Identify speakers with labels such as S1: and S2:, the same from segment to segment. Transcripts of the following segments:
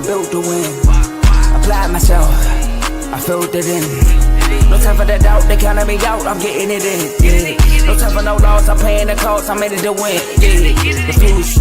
S1: built to win. Applied myself, I filled it in. No time for the doubt, they counted me out, I'm getting it in, yeah. No time for no loss, I'm paying the cost, I'm in it to win, yeah. Diffuse,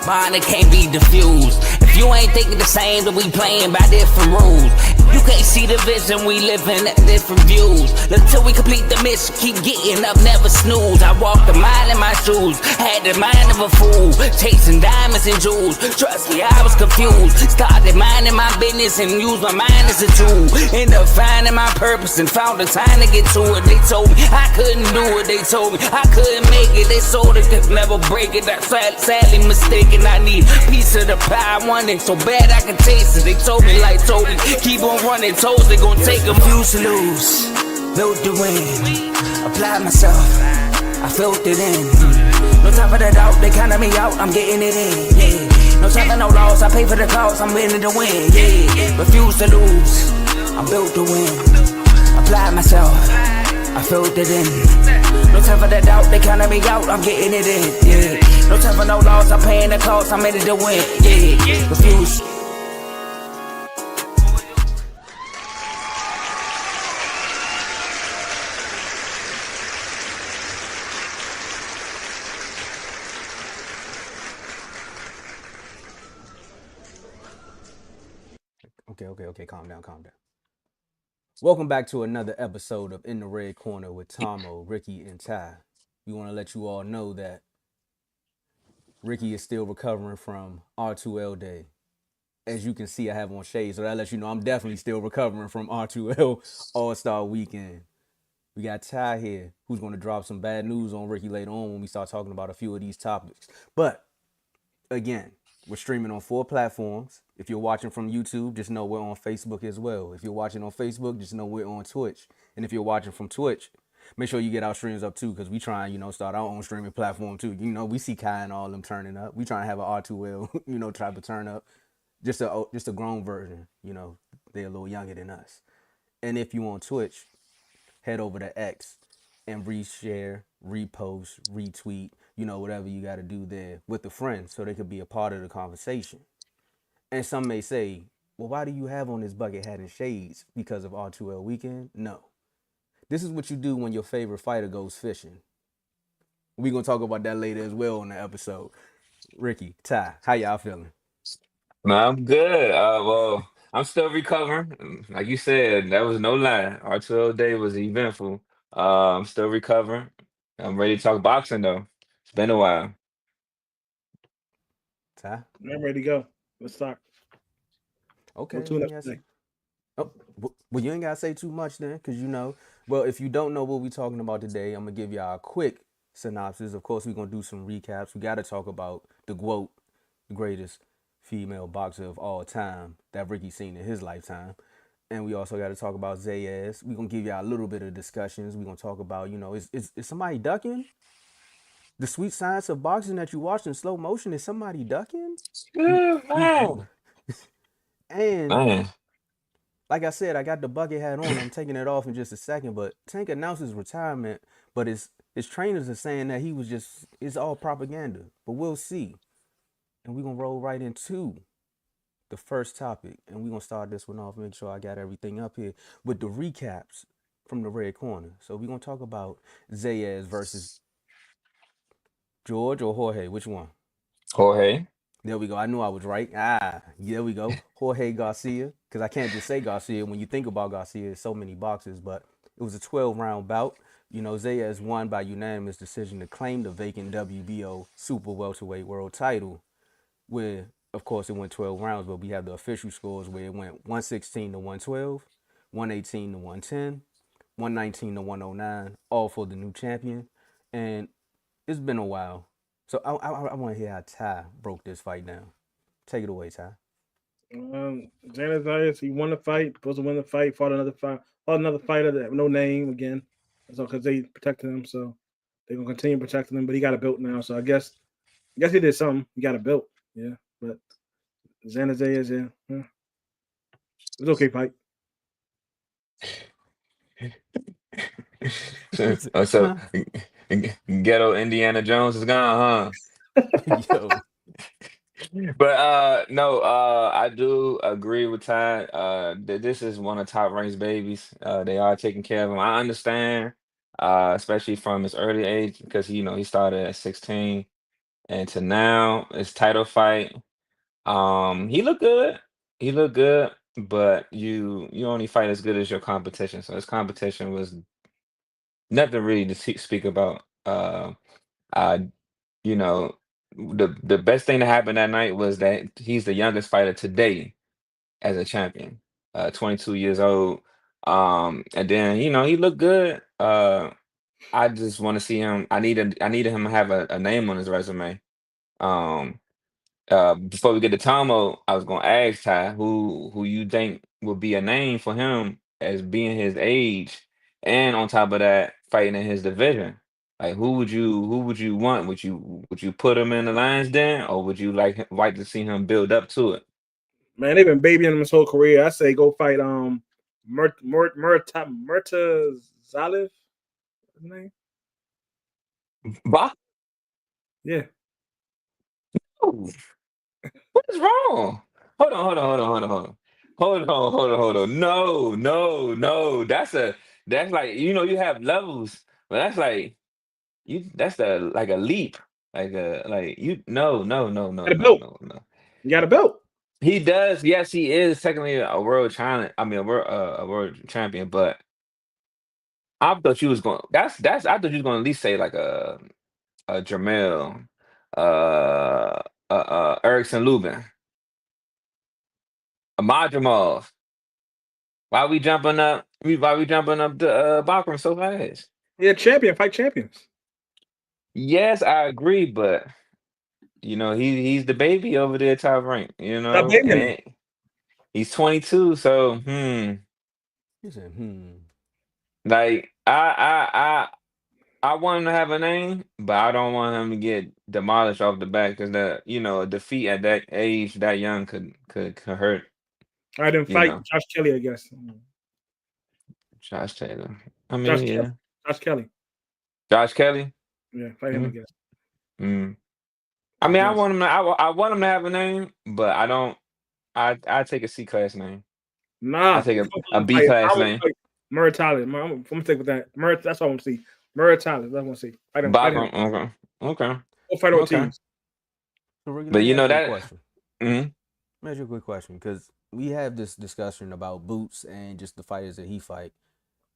S1: mine, it can't be diffused. If you ain't thinking the same, then we playing by different rules. You can't see the vision, we living at different views. Until we complete the mission, keep getting up, never snooze. I walked a mile in my shoes, had the mind of a fool, chasing diamonds and jewels. Trust me, I was confused. Started minding my business and used my mind as a tool. Ended up finding my purpose and found the time to get to it. They told me I couldn't do it, they told me I couldn't make it. They sold it, could never break it. That's sadly mistaken. I need a piece of the pie, I want it so bad I can taste it. They told me like Toby, keep on running toes, they gon' take them. Refuse to lose, built to win. Applied myself, I filled it in. No time for the doubt, they counted me out, I'm getting it in, yeah. No time for no loss, I pay for the cost, I'm winning to win, yeah. Refuse to lose, I'm built to win. Applied myself, I filled it in. No time for the doubt, they counted me out, I'm getting it in, yeah. No time for no loss, I'm paying the cost, I'm in it to win, yeah. Refuse.
S2: Okay, calm down. Welcome back to another episode of In the Red Corner with Tomo, Ricky, and Ty. We want to let you all know that Ricky is still recovering from R2L Day. As you can see, I have on shades, so that lets you know I'm definitely still recovering from R2L All-Star Weekend. We got Ty here, who's going to drop some bad news on Ricky later on when we start talking about a few of these topics. But, again, we're streaming on 4 platforms. If you're watching from YouTube, just know we're on Facebook as well. If you're watching on Facebook, just know we're on Twitch. And if you're watching from Twitch, make sure you get our streams up too, because we try and, start our own streaming platform too. We see Kai and all them turning up. We try and have an R2L, type of turn up. Just a grown version, they're a little younger than us. And if you on Twitch, head over to X and reshare, repost, retweet, whatever you got to do there with the friends so they could be a part of the conversation. And some may say, well, why do you have on this bucket hat and shades? Because of R2L Weekend? No. This is what you do when your favorite fighter goes fishing. We're going to talk about that later as well on the episode. Ricky, Ty, how y'all feeling?
S3: Man, I'm good. Well, I'm still recovering. Like you said, that was no lie. R2L Day was eventful. I'm still recovering. I'm ready to talk boxing though. It's been a while.
S2: Ty?
S4: I'm ready to go. Let's start.
S2: Okay. Oh, well, you ain't got to say too much then, because well, if you don't know what we're talking about today, I'm going to give y'all a quick synopsis. Of course, we're going to do some recaps. We got to talk about the GOAT, the greatest female boxer of all time that Ricky's seen in his lifetime. And we also got to talk about Zayas. We're going to give y'all a little bit of discussions. We're going to talk about, is somebody ducking? The sweet science of boxing that you watched in slow motion, is somebody ducking?
S3: Wow.
S2: And
S3: Man.
S2: like I said, I got the bucket hat on. I'm taking it off in just a second. But Tank announced his retirement, but his trainers are saying that it's all propaganda. But we'll see. And we're going to roll right into the first topic. And we're going to start this one off, make sure I got everything up here with the recaps from the Red Corner. So we're going to talk about Zayas versus George or Jorge. Which one?
S3: Jorge.
S2: There we go. I knew I was right. There we go. Jorge Garcia. Because I can't just say Garcia. When you think about Garcia, there's so many boxes. But it was a 12-round bout. Zayas won by unanimous decision to claim the vacant WBO Super Welterweight World title, where, of course, it went 12 rounds, but we have the official scores where it went 116 to 112, 118 to 110, 119 to 109, all for the new champion. And it's been a while. So I want to hear how Ty broke this fight down. Take it away, Ty.
S4: Xander Zayas, he won the fight, supposed to win the fight, fought another fighter that no name again. So because they protected him, so they're gonna continue protecting him. But he got a belt now, so I guess he did something. He got a belt, yeah. But Xander Zayas, yeah. It was okay fight.
S3: So ghetto Indiana Jones is gone, huh?
S2: Yo.
S3: But no, I do agree with Ty. That this is one of Top Rank's babies. They are taking care of him. I understand, especially from his early age, because he started at 16 and to now his title fight. He looked good. He looked good, but you only fight as good as your competition. So his competition was nothing really to speak about. Uh, you know, the best thing that happened that night was that he's the youngest fighter today as a champion, 22 years old. And then he looked good. I just want to see him. I needed him to have a name on his resume. Um, Before we get to Tomo, I was gonna ask Ty who you think would be a name for him as being his age, and on top of that, fighting in his division. Like who would you want? Would you put him in the Lions Den, or would you like to see him build up to it?
S4: Man, they've been babying him his whole career. I say go fight Murta Zalev. His name?
S3: Bah,
S4: Yeah.
S3: what is wrong? Hold on. No, no, no. That's like you have levels, but that's like that's like a leap. Like you no no no no
S4: Got a
S3: no
S4: belt.
S3: no no.
S4: You got a belt.
S3: He does, yes, he is technically a world challenge. I mean a world champion, but I thought you was going that's I thought you was gonna at least say like a Jamel, Erickson Lubin, a Madrimov. Why we jumping up the Bakram so fast?
S4: Yeah, champion. Fight champions.
S3: Yes, I agree, but he's the baby over there, top rank,
S4: Stop babying him.
S3: and he's 22, so
S2: He said,
S3: like I want him to have a name, but I don't want him to get demolished off the bat because a defeat at that age, that young could hurt,
S4: All right, then
S3: you
S4: fight
S3: know.
S4: Josh Kelly, I guess.
S3: Josh Taylor. I mean,
S4: Josh Kelly.
S3: yeah.
S4: Josh Kelly.
S3: Josh Kelly.
S4: Yeah, fight him, I guess.
S3: Mm. I
S4: I
S3: mean, I
S4: guess.
S3: want him to. I want him to have a name, but I don't. I take a C class name. I
S4: Nah.
S3: take
S4: I
S3: a B class
S4: want to
S3: name.
S4: fight Murray Tyler. I'm gonna stick with that. Murray, that's what I want to see. Murray Tyler. That's what I want to see. Fight him. Fight him.
S3: Bakram. Okay. Okay.
S4: Go fight
S3: Okay.
S4: Ortiz.
S2: So Ricky, let
S3: But
S2: me ask you a
S3: that.
S2: question.
S3: Mhm.
S2: Let me ask you a quick question because we have this discussion about Boots and just the fighters that he fight.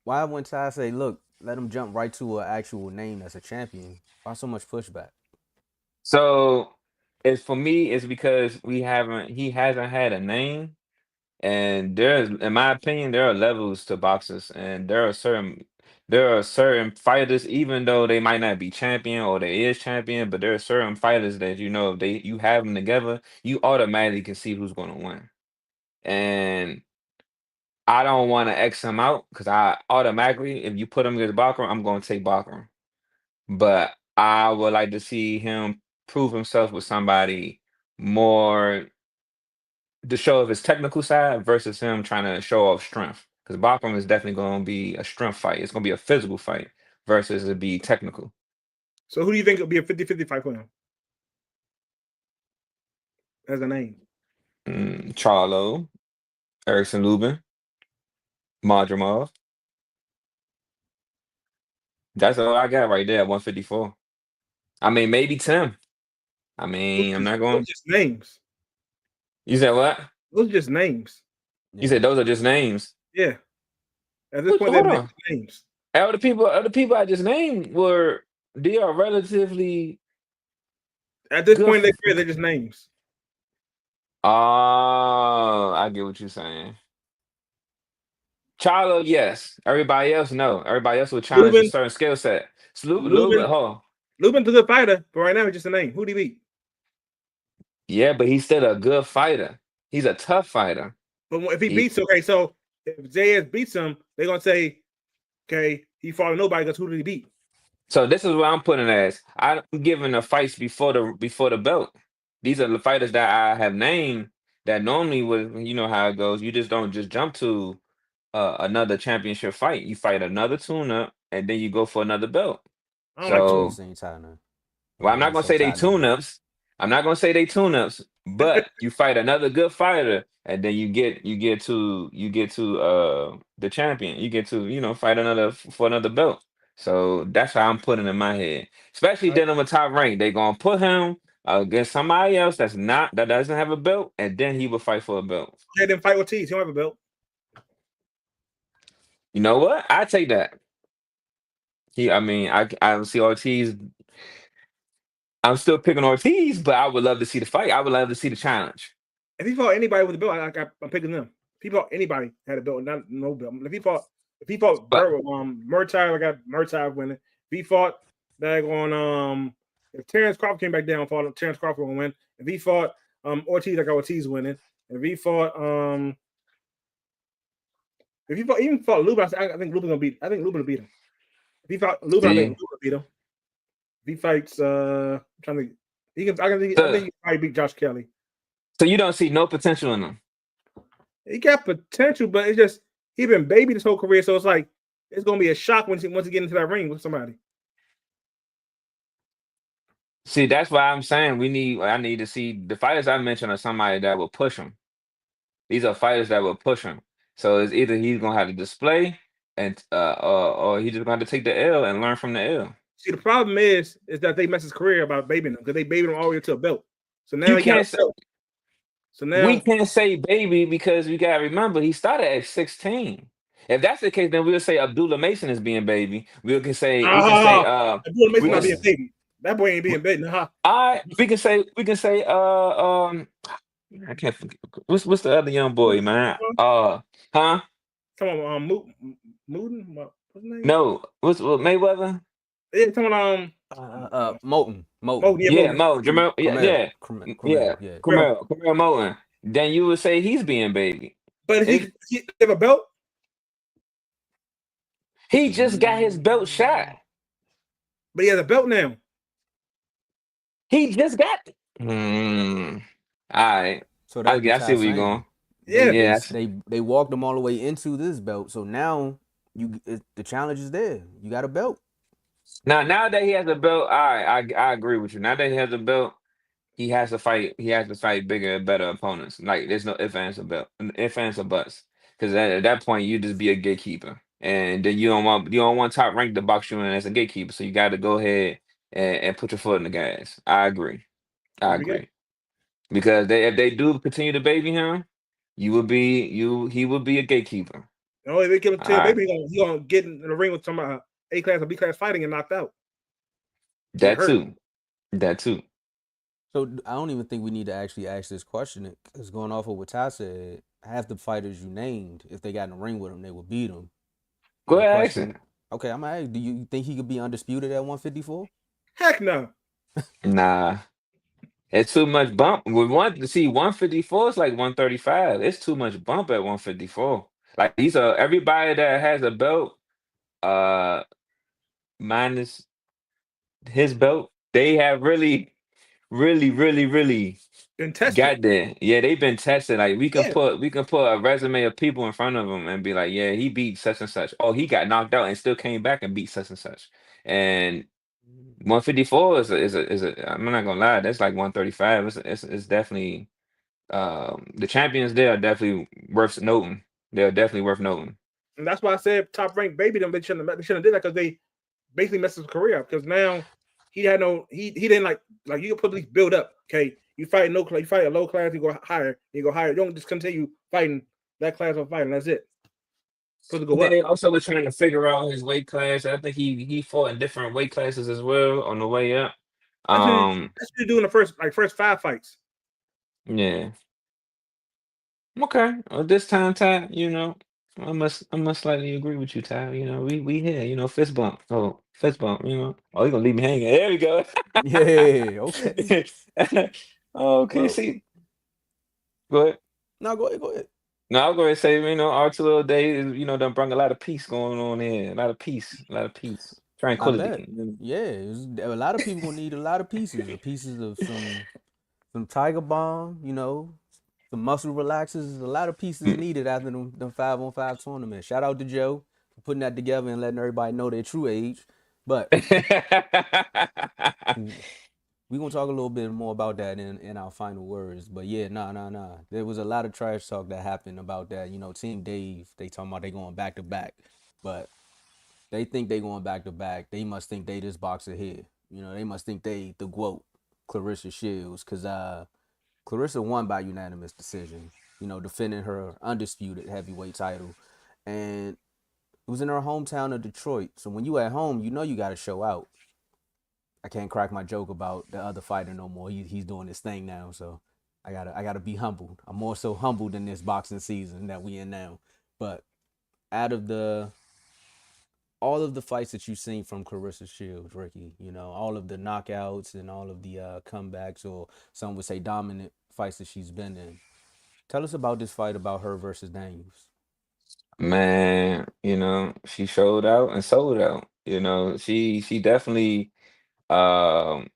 S2: Why when Ty say, "Look, let him jump right to an actual name as a champion"? Why so much pushback?
S3: So, it's for me. It's because he hasn't had a name. And in my opinion, there are levels to boxers, and there are certain fighters, even though they might not be champion or they is champion, but there are certain fighters that if you have them together, you automatically can see who's going to win. And I don't want to X him out because I automatically, if you put him against Bakram, I'm going to take Bakram. But I would like to see him prove himself with somebody more to show of his technical side versus him trying to show off strength. Because Bachman is definitely going to be a strength fight. It's going to be a physical fight versus it be technical.
S4: So who do you think will be a 50-50 fight for him? As a name.
S3: Charlo, Erickson Lubin, Madrimov. That's all I got right there at 154. I mean, maybe Tim. I mean, I'm not
S4: Those
S3: going.
S4: just names.
S3: You said what?
S4: Those are just names.
S3: You said those are just names.
S4: Yeah. At this point,
S3: Hold
S4: they're
S3: on.
S4: names.
S3: Other people I just named they are relatively
S4: At this
S3: good.
S4: point, they're just names.
S3: Oh, I get what you're saying. Charlo, yes. Everybody else, no. Everybody else will challenge a
S4: Lubin,
S3: certain skill set. So
S4: Lubin,
S3: hold on.
S4: Lubin's a good fighter, but right now he's just a name. Who do he beat?
S3: Yeah, but he's still a good fighter. He's a tough fighter.
S4: But if he beats, okay, so if Zayas beats him, they're gonna say, okay, he fought nobody because who did he beat?
S3: So this is what I'm putting as. I'm giving the fights before the belt. These are the fighters that I have named that normally would, you know how it goes. You just don't just jump to another championship fight. You fight another tune-up and then you go for another belt.
S4: I don't like
S2: So
S4: two.
S2: you
S3: So
S2: saying Ty now?
S3: well, I'm
S2: Okay,
S3: not gonna
S2: so
S3: say they
S2: Ty now.
S3: tune-ups. I'm not gonna say they tune-ups, But you fight another good fighter, and then you get the champion. You get to fight for another belt. So that's how I'm putting in my head. Especially dealing with Top Rank, they gonna put him against somebody else that doesn't have a belt, and then he will fight for a belt.
S4: They didn't fight Ortiz. He don't have a belt.
S3: You know what? I take that. I see Ortiz. I'm still picking Ortiz, but I would love to see the fight. I would love to see the challenge.
S4: If he fought anybody with a belt, I'm picking them. If he fought anybody had a belt, not no belt. If he fought Murtaugh, I got Murtaugh winning. If he fought if Terrence Crawford came back down, fought Terrence Crawford will win. If he fought Ortiz, I got Ortiz winning. If he fought even fought Lubin, I think Lubin will beat him. If he fought Lubin, I think Lubin will beat him. If he fights, I'm trying to think. I think he can probably beat Josh Kelly.
S3: So you don't see no potential in him?
S4: He got potential, but it's just he's been baby this whole career, so it's like it's gonna be a shock once he get into that ring with somebody.
S3: See, that's why I'm saying I need to see the fighters I mentioned are somebody that will push him. These are fighters that will push him. So it's either he's gonna have to display and or he's just gonna have to take the L and learn from the L.
S4: See, the problem is that they messed his career about babying him because they babied him all the way to a belt. So now he got a belt. So now
S3: we can't say baby because we gotta remember he started at 16. If that's the case, then we'll say Abdullah Mason is being baby. We can say
S4: Abdullah Mason not being baby. That boy ain't being baby.
S3: We can say I can't forget what's the other young boy, man? Huh?
S4: Come on, Mooden? What's his name?
S3: No, what's Mayweather?
S4: Yeah, come on,
S2: Moulton.
S3: Yeah, Moulton. Yeah. Camaro Moulton. Then you would say he's being baby.
S4: But he have a belt?
S3: He just got his belt shot.
S4: But he has a belt now.
S3: He just got it. All right.
S2: So
S3: I see where you're going.
S4: Yeah.
S2: They walked him all the way into this belt. So now the challenge is there. You got a belt.
S3: Now that he has a belt, all right, I agree with you. Now that he has a belt, he has to fight bigger and better opponents. Like there's no ifs, ands, or buts. Because at that point you just be a gatekeeper. And then you don't want Top Rank to box you in as a gatekeeper. So you gotta go ahead and put your foot in the gas. I agree. Because if they do continue to baby him, he will be a gatekeeper.
S4: No, if they give it to baby, he gonna get in the ring with some A class or B class fighting and knocked out.
S3: That too.
S2: So I don't even think we need to actually ask this question because going off of what Ty said, half the fighters you named, if they got in the ring with him, they would beat him.
S3: Go ahead, ask him.
S2: Okay, I'm gonna ask. Do you think he could be undisputed at 154?
S4: Heck no.
S3: Nah. It's too much bump. We want to see 154 is like 135. It's too much bump at 154. Like these are everybody that has a belt, minus his belt, they have really
S4: Been tested.
S3: got there. Yeah, they've been tested. Like we can put a resume of people in front of him and be like, yeah, he beat such and such. Oh, he got knocked out and still came back and beat such and such. And 154 is a I'm not gonna lie, that's like 135. It's definitely the champions there are definitely worth noting. They're definitely worth noting.
S4: And that's why I said Top Rank baby them. They shouldn't have did that because they basically messed his career up. Because now he didn't like you can put these build up. Okay, you fight a low class, you go higher. You don't just continue fighting that class of fighting. That's it.
S3: They also were trying to figure out his weight class. I think he fought in different weight classes as well on the way up.
S4: That's what you do in the first 5 fights.
S3: Yeah. Okay. Well, this time, Ty, I must slightly agree with you, Ty. We here, fist bump. Oh, fist bump, Oh, you're gonna leave me hanging. There we go.
S2: Yeah, okay.
S3: Okay, see. Go ahead.
S2: No, go ahead.
S3: No, I was going to say, Artur Day, done brought a lot of peace going on here. A lot of peace. Try and call it.
S2: Yeah, a lot of people gonna need a lot of pieces. Pieces of some Tiger Bomb, some muscle relaxers. A lot of pieces needed after them 5-on-5 tournaments. Shout out to Joe for putting that together and letting everybody know their true age. But We're gonna talk a little bit more about that in our final words. But yeah, nah. There was a lot of trash talk that happened about that. Team Dave, they talking about they going back to back. But they think they going back to back. They must think they this boxer here. They must think they the GOAT, Claressa Shields, because Claressa won by unanimous decision, defending her undisputed heavyweight title. And it was in her hometown of Detroit. So when you at home, you got to show out. I can't crack my joke about the other fighter no more. He's doing his thing now, so I gotta be humbled. I'm more so humbled in this boxing season that we in now. But out of all of the fights that you've seen from Claressa Shields, Ricky, all of the knockouts and all of the comebacks, or some would say dominant fights that she's been in. Tell us about this fight about her versus Daniels.
S3: Man, she showed out and sold out. She definitely um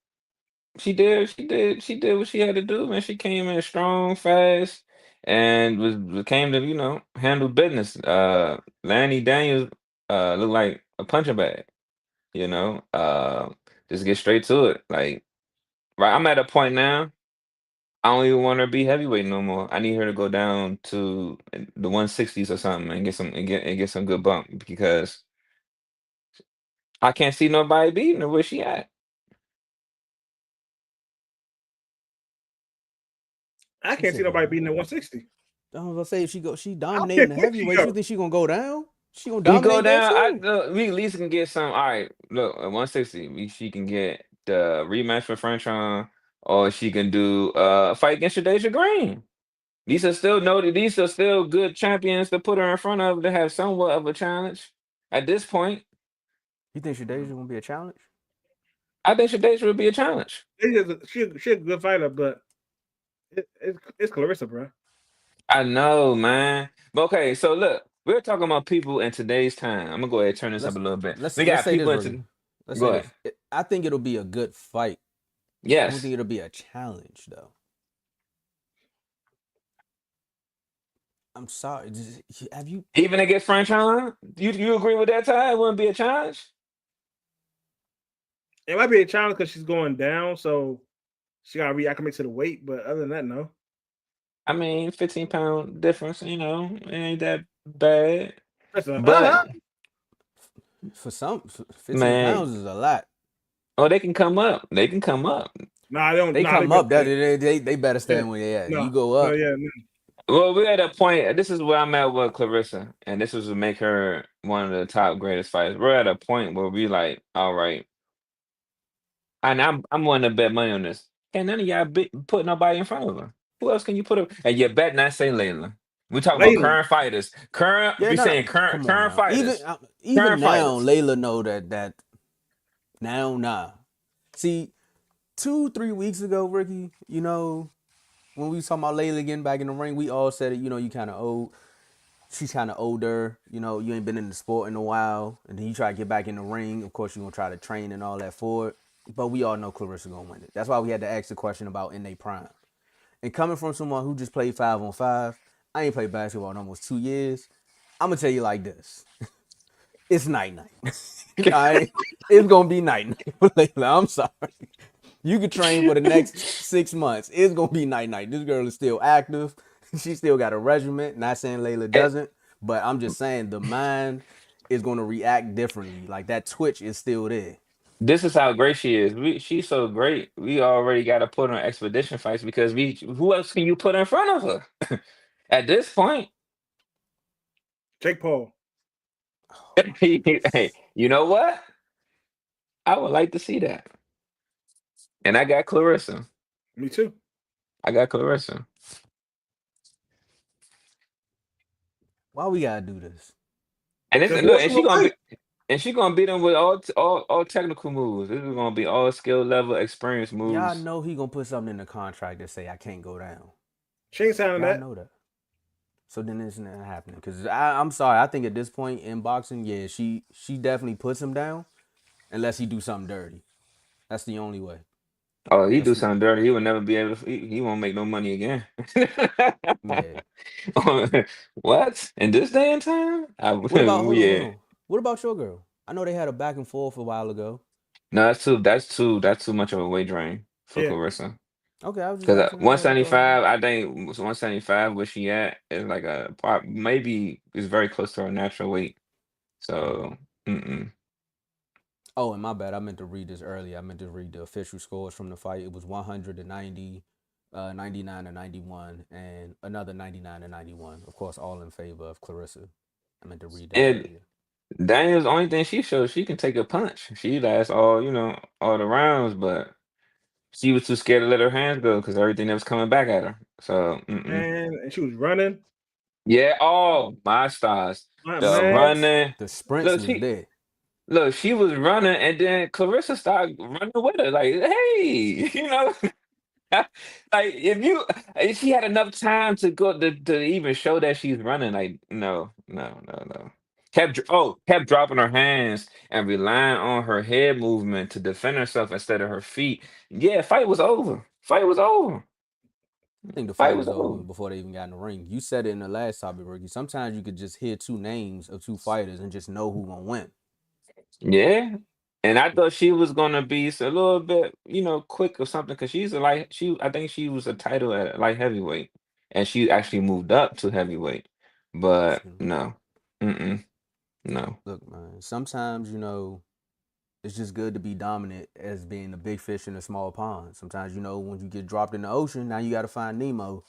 S3: she did what she had to do, man. She came in strong, fast, and came to, handle business. Lani Daniels looked like a punching bag, you know. Just get straight to it. Like, right, I'm at a point now. I don't even want her to be heavyweight no more. I need her to go down to the 160s or something and get some good bump, because I can't see nobody beating her where she at.
S4: I
S2: He
S4: can't see
S2: said,
S4: nobody beating at 160.
S2: I was gonna say if she
S4: I don't
S2: dominating
S4: care
S2: the
S4: where she
S2: heavyweights, you
S4: go.
S2: think she gonna go down? She gonna
S3: We go
S2: dominate that
S3: down.
S2: too.
S3: We at least can get some. All right, look, at 160, she can get the rematch for French on, or she can do a fight against Shadeja Green. These are still good champions to put her in front of, to have somewhat of a challenge. At this point,
S2: You think Shadeja gonna be a challenge?
S3: I think Shadeja would be a challenge.
S4: She a good fighter, but it's Claressa, bro.
S3: I know, man. But okay, so look, we're talking about people in today's time. I'm gonna go ahead and turn this up
S2: Let's
S3: a little bit.
S2: let's
S3: We
S2: let's
S3: got
S2: say
S3: people
S2: this,
S3: into.
S2: Ricky. Let's
S3: Go
S2: say
S3: ahead.
S2: this. I think it'll be a good fight. I don't think
S3: Yes.
S2: it'll be a challenge though. I'm sorry. Have you?
S3: Even against French on? You agree with that, Ty? It wouldn't be a challenge?
S4: It might be a challenge because she's going down, so she got to reacclimate to the weight. But other than that, no.
S3: I mean, 15-pound difference, it ain't that bad.
S4: That's
S3: But
S2: For some, 15
S3: man,
S2: pounds is a lot.
S3: oh, they can come up. They can come up.
S4: Nah, they don't.
S2: They
S4: Nah, they
S2: come
S4: better.
S2: up. That they better
S4: Yeah,
S2: stand where they at.
S4: no,
S2: You go
S4: no,
S2: up.
S4: yeah, no.
S3: Well, we're at a point. This is where I'm at with Clarissa, and this was to make her one of the top greatest fighters. We're at a point where we like, all right, and I'm willing to bet money on this. Can none of y'all put nobody in front of her? Who else can you put up? And you bet not say Layla. We talking about
S4: Layla.
S3: current fighters. Current.
S2: Yeah,
S3: We
S2: no,
S3: saying current
S2: come on
S3: current
S2: now. Even
S3: fighters.
S2: even
S3: Current
S2: now,
S3: fighters.
S2: Layla know that now, nah. See, 2-3 weeks ago, Ricky, when we was talking about Layla getting back in the ring, we all said it. You kind of old. She's kind of older. You ain't been in the sport in a while, and then you try to get back in the ring. Of course, you're gonna try to train and all that for it. But we all know Claressa gonna win it. That's why we had to ask the question about in their prime. And coming from someone who just played 5-on-5, I ain't played basketball in almost 2 years. I'm gonna tell you like this: it's night night. It's gonna be night night for Layla. I'm sorry. You could train for the next 6 months. It's gonna be night night. This girl is still active. She still got a regiment. Not saying Layla
S3: Eh,
S2: doesn't, but I'm just saying the mind is gonna react differently. Like that twitch is still there.
S3: This is how great she is. She's so great. We already got to put her on expedition fights, because who else can you put in front of her? At this point,
S4: Jake Paul.
S3: hey, you know what? I would like to see that. And I got Clarissa.
S4: Me too.
S3: I got Clarissa.
S2: Why we gotta do this?
S3: And
S4: Because
S3: look,
S4: she will fight.
S3: and she gonna beat them with all technical moves. This is gonna be all skill level, experience
S2: Y'all
S3: moves.
S2: know he gonna put something in the contract that say I can't go down.
S4: She ain't signing
S2: Y'all
S4: that.
S2: know that. So then it's not happening. Cause I'm sorry. I think at this point in boxing, yeah, she definitely puts him down, unless he do something dirty. That's the only way.
S3: Oh, he
S2: That's
S3: do
S2: the
S3: something dirty. He would never be able to. He won't make no money again.
S2: yeah.
S3: What? In this day and time?
S2: What about hold on, hold
S3: Yeah.
S2: on. What about your girl? I know they had a back and forth a while ago.
S3: No, that's too much of a weight drain. for
S4: Yeah.
S3: Claressa.
S2: Okay, I was just
S3: Because
S2: asking. I had no
S3: 175, I think 175 where she at is like maybe is very close to her natural weight. So,
S2: Oh, and my bad. I meant to read this earlier. I meant to read the official scores from the fight. It was 190, 99 to 91, and another 99 to 91. Of course, all in favor of Claressa. I meant to read that
S3: and
S2: earlier.
S3: Daniel's the only thing she shows she can take a punch. She lasts all the rounds, but she was too scared to let her hands go because everything that was coming back at her. So,
S4: And she was running.
S3: yeah. Oh, my stars. The
S4: Man.
S3: running.
S2: The sprints
S3: Look,
S2: was
S3: she
S2: there.
S3: look. She was running, and then Claressa started running with her. Like, hey, like if she had enough time to go to even show that she's running. Like, no, no, no, no. Kept dropping her hands and relying on her head movement to defend herself instead of her feet. Yeah, fight was over. Fight was over.
S2: I think the
S3: Fight
S2: fight
S3: was
S2: was over
S3: over.
S2: before they even got in the ring. You said it in the last topic, Ricky. Sometimes you could just hear two names of two fighters and just know who gonna win.
S3: Yeah. And I thought she was gonna be a little bit, quick or something, because I think she was a title at light heavyweight, and she actually moved up to heavyweight. But no, no,
S2: Look, man. Sometimes it's just good to be dominant as being a big fish in a small pond. Sometimes when you get dropped in the ocean, now you got to find Nemo,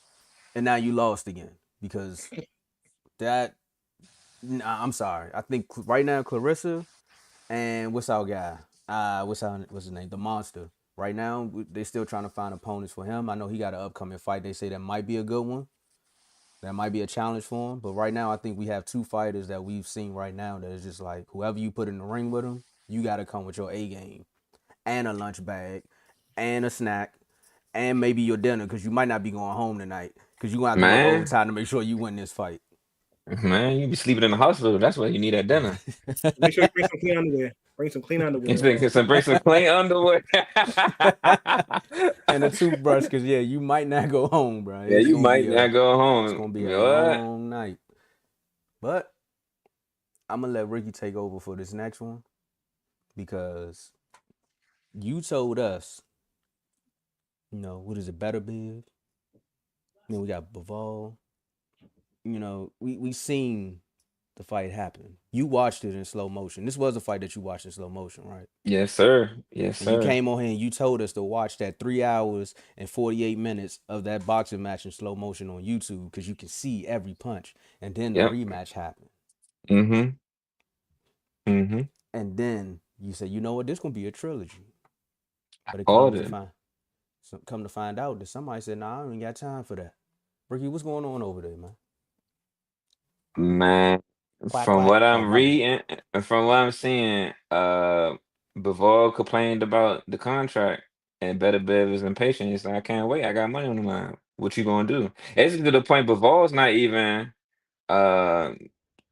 S2: and now you lost again because that. Nah, I'm sorry. I think right now Claressa and what's our guy? What's his name? The Monster. Right now they still trying to find opponents for him. I know he got an upcoming fight. They say that might be a good one. That might be a challenge for him. But right now I think we have two fighters that we've seen right now that is just like whoever you put in the ring with them, you got to come with your A game and a lunch bag and a snack and maybe your dinner because you might not be going home tonight because you're going to have to work
S3: man,
S2: overtime to make sure you win this fight.
S3: man, you be sleeping in the hospital. That's why you need that dinner.
S4: Make sure you bring some clean underwear. Bring some clean underwear.
S3: Bring some clean underwear.
S2: And a toothbrush because, yeah, you might not go home, bro.
S3: Yeah,
S2: It's
S3: you
S2: going to
S3: might
S2: be
S3: not go
S2: it's
S3: home.
S2: gonna be a
S3: What?
S2: long night. But I'm going to let Ricky take over for this next one because you told us, what is it, Beterbiev? Then we got Bivol. We seen the fight happen. You watched it in slow motion. This was a fight that you watched in slow motion, right?
S3: Yes, sir. Yes,
S2: And you
S3: sir.
S2: came on here and you told us to watch that 3 hours and 48 minutes of that boxing match in slow motion on YouTube because you can see every punch. And then the
S3: Yep.
S2: rematch happened.
S3: Mm-hmm. Mm-hmm.
S2: And then you said, you know what, this gonna be a trilogy. But it
S3: All
S2: come to
S3: the
S2: find out that somebody said, nah, I ain't got time for that. Ricky, what's going on over there, man?
S3: man.
S2: Quack
S3: From
S2: quack.
S3: what
S2: Oh,
S3: I'm
S2: my bad.
S3: reading, and from what I'm seeing, Bivol complained about the contract, and Beterbiev is impatient. He's like, I can't wait. I got money on the line. What you gonna do? It's to the point Bivol's uh